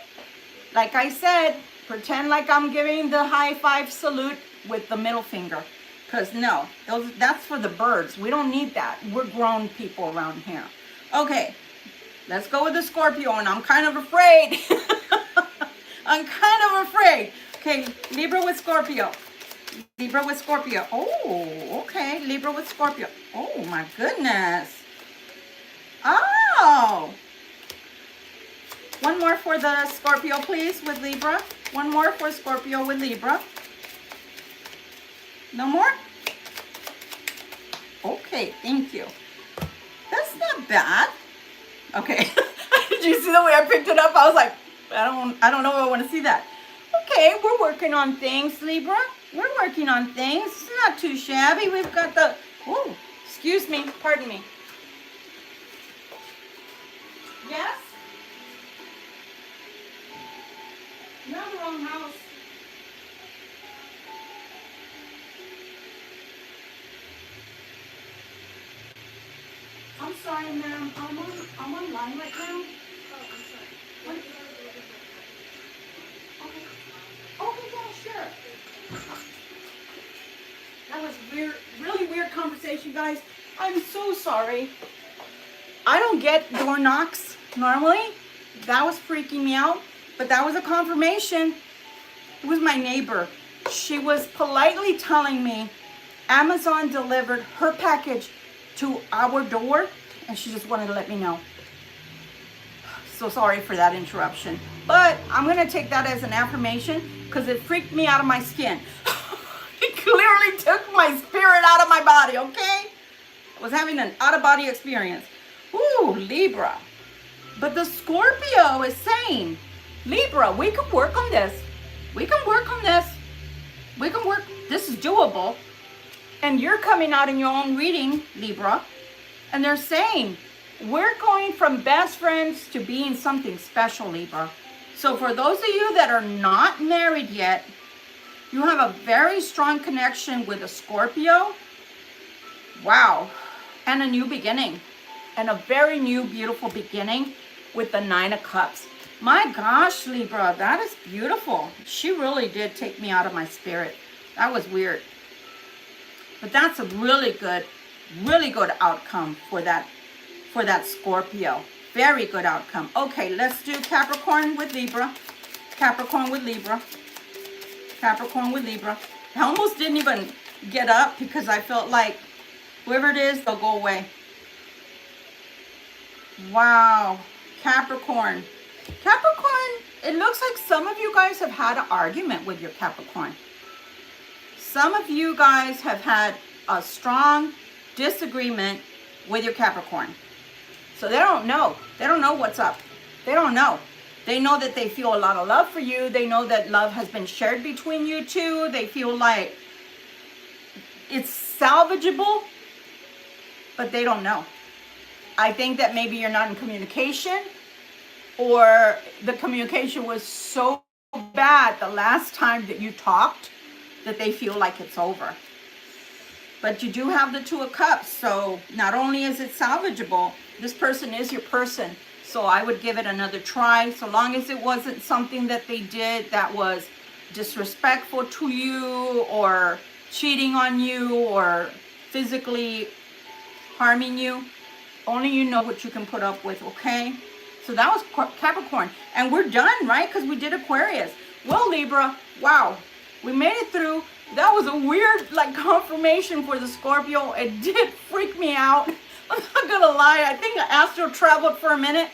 like I said, pretend like I'm giving the high five salute with the middle finger. Because no, that's for the birds. We don't need that. We're grown people around here. Okay, let's go with the Scorpio, and I'm kind of afraid. I'm kind of afraid. Okay, Libra with Scorpio. Libra with Scorpio. Oh, okay, Libra with Scorpio. Oh, my goodness. Oh. One more for the Scorpio, please, with Libra. One more for Scorpio with Libra. No more? Okay, thank you. That's not bad. Okay. Did you see the way I picked it up? I was like, I don't know if I want to see that. Okay, we're working on things, Libra. We're working on things. It's not too shabby. We've got the, oh, excuse me, pardon me. Yes? You're in the wrong house. I'm sorry, ma'am. I'm online right now. Oh, I'm sorry. What? Okay. Okay, yeah, sure. That was weird, really weird conversation, guys. I'm so sorry. I don't get door knocks normally, That was freaking me out, but that was a confirmation. It was my neighbor. She was politely telling me Amazon delivered her package to our door, and she just wanted to let me know. So sorry for that interruption. But I'm going to take that as an affirmation because it freaked me out of my skin. It clearly took my spirit out of my body, okay? I was having an out-of-body experience. Ooh, Libra. But the Scorpio is saying, Libra, we can work on this. We can work on this. We can work. This is doable. And you're coming out in your own reading, Libra. And they're saying, we're going from best friends to being something special, Libra. So for those of you that are not married yet, you have a very strong connection with a Scorpio. Wow. And a new beginning. And a very new, beautiful beginning with the 9 of Cups. My gosh, Libra, that is beautiful. She really did take me out of my spirit. That was weird. But that's a really good outcome for that Scorpio. Very good outcome. Okay, let's do Capricorn with Libra. Capricorn with Libra. Capricorn with Libra. I almost didn't even get up because I felt like whoever it is, they'll go away. Wow. Capricorn. Capricorn, it looks like some of you guys have had an argument with your Capricorn. Some of you guys have had a strong disagreement with your Capricorn. So they don't know. They don't know what's up. They don't know. They know that they feel a lot of love for you. They know that love has been shared between you two. They feel like it's salvageable, but they don't know. I think that maybe you're not in communication, or the communication was so bad the last time that you talked that they feel like it's over. But you do have the 2 of Cups, so not only is it salvageable, this person is your person. So I would give it another try, so long as it wasn't something that they did that was disrespectful to you, or cheating on you, or physically harming you. Only you know what you can put up with, okay? So that was Capricorn. And we're done, right? Because we did Aquarius. Well, Libra, wow. We made it through. That was a weird, confirmation for the Scorpio. It did freak me out. I'm not going to lie. I think I astral traveled for a minute.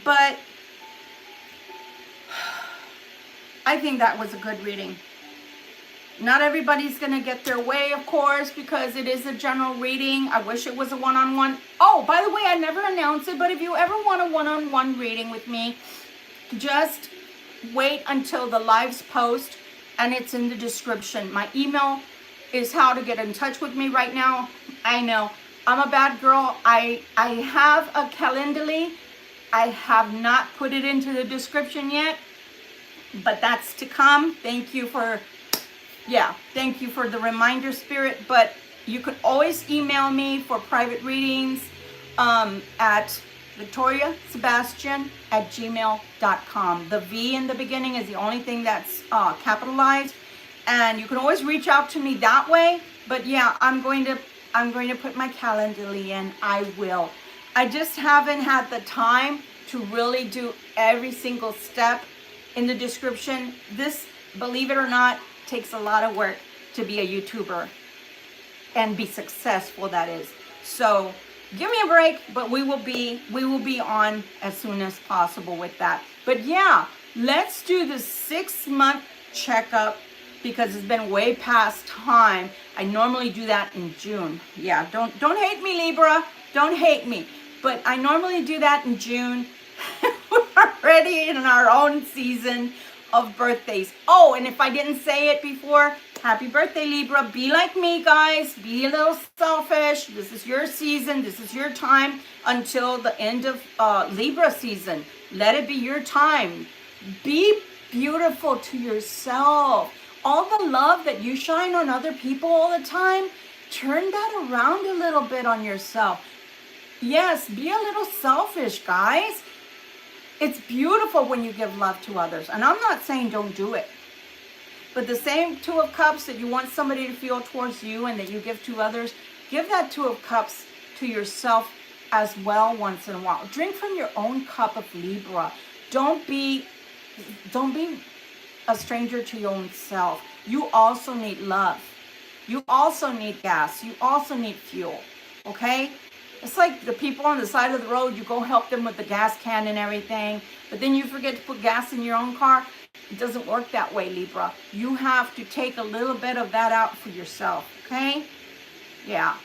But I think that was a good reading. Not everybody's going to get their way, of course, because it is a general reading. I wish it was a one-on-one. Oh, by the way, I never announced it, but if you ever want a one-on-one reading with me, just wait until the lives post, and it's in the description. My email is how to get in touch with me right now. I know, I'm a bad girl. I have a Calendly. I have not put it into the description yet, but that's to come. Thank you for the reminder, Spirit. But you could always email me for private readings at victoriasebastian@gmail.com. The V in the beginning is the only thing that's capitalized, and you can always reach out to me that way. But yeah, I'm going to put my Calendly in. I will. I just haven't had the time to really do every single step in the description. This, believe it or not, takes a lot of work to be a YouTuber and be successful, that is. So give me a break, but we will be on as soon as possible with that. But yeah, let's do the 6-month checkup because it's been way past time. I normally do that in June. Yeah, don't hate me, Libra. Don't hate me. But I normally do that in June. We're already in our own season of birthdays. Oh, and if I didn't say it before, happy birthday, Libra. Be like me, guys. Be a little selfish. This is your season. This is your time until the end of Libra season. Let it be your time. Be beautiful to yourself. All the love that you shine on other people all the time, turn that around a little bit on yourself. Yes, be a little selfish, guys. It's beautiful when you give love to others. And I'm not saying don't do it. But the same 2 of Cups that you want somebody to feel towards you and that you give to others, give that 2 of Cups to yourself as well once in a while. Drink from your own cup of Libra. Don't be a stranger to your own self. You also need love. You also need gas. You also need fuel. Okay? It's like the people on the side of the road, you go help them with the gas can and everything, but then you forget to put gas in your own car. It doesn't work that way, Libra. You have to take a little bit of that out for yourself, okay? Yeah.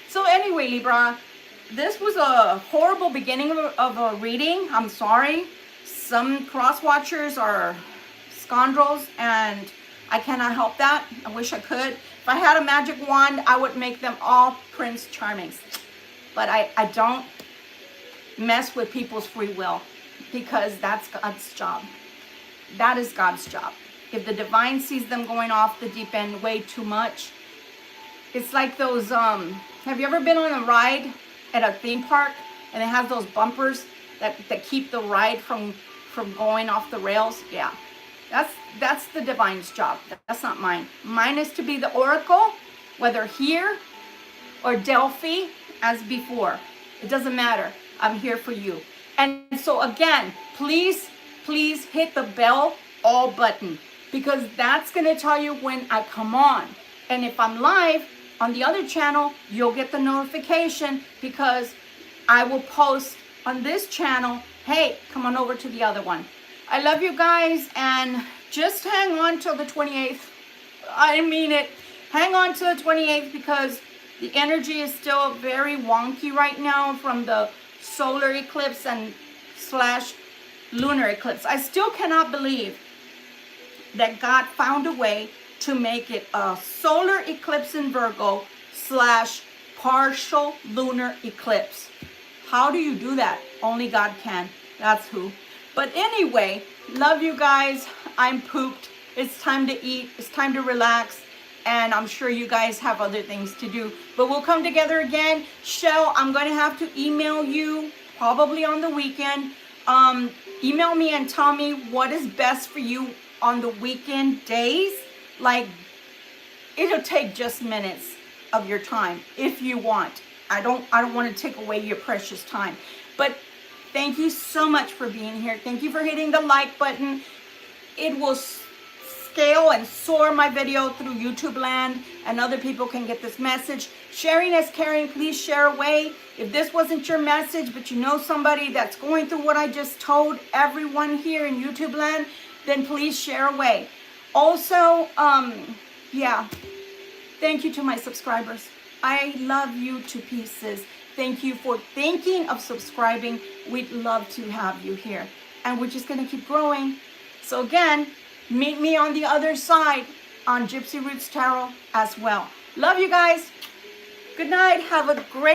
So anyway, Libra, this was a horrible beginning of a reading. I'm sorry. Some cross watchers are scoundrels, and I cannot help that. I wish I could. If I had a magic wand, I would make them all Prince Charmings. But I don't mess with people's free will, because that's God's job. That is God's job. If the divine sees them going off the deep end way too much, it's like those, have you ever been on a ride at a theme park and it has those bumpers that keep the ride from going off the rails? Yeah, that's the divine's job. That's not mine. Mine is to be the oracle, whether here or Delphi, as before. It doesn't matter. I'm here for you. And so again, please hit the bell all button, because that's going to tell you when I come on. And if I'm live on the other channel, you'll get the notification, because I will post on this channel, hey, come on over to the other one. I love you guys, and just hang on till the 28th. I mean it. Hang on till the 28th, because the energy is still very wonky right now from the solar eclipse and / lunar eclipse. I still cannot believe that God found a way to make it a solar eclipse in Virgo / partial lunar eclipse. How do you do that? Only God can. That's who. But anyway, love you guys. I'm pooped. It's time to eat. It's time to relax. And I'm sure you guys have other things to do. But we'll come together again. Shell, I'm going to have to email you probably on the weekend. Email me and tell me what is best for you on the weekend days. Like, it'll take just minutes of your time if you want. I don't want to take away your precious time. But thank you so much for being here. Thank you for hitting the like button. It will scale and soar my video through YouTube land, and other people can get this message. Sharing is caring. Please share away. If this wasn't your message, but you know somebody that's going through what I just told everyone here in YouTube land, then please share away. Also, yeah, thank you to my subscribers. I love you to pieces. Thank you for thinking of subscribing. We'd love to have you here, and we're just going to keep growing. So again, meet me on the other side on Gypsy Roots Tarot as well. Love you guys. Good night. Have a great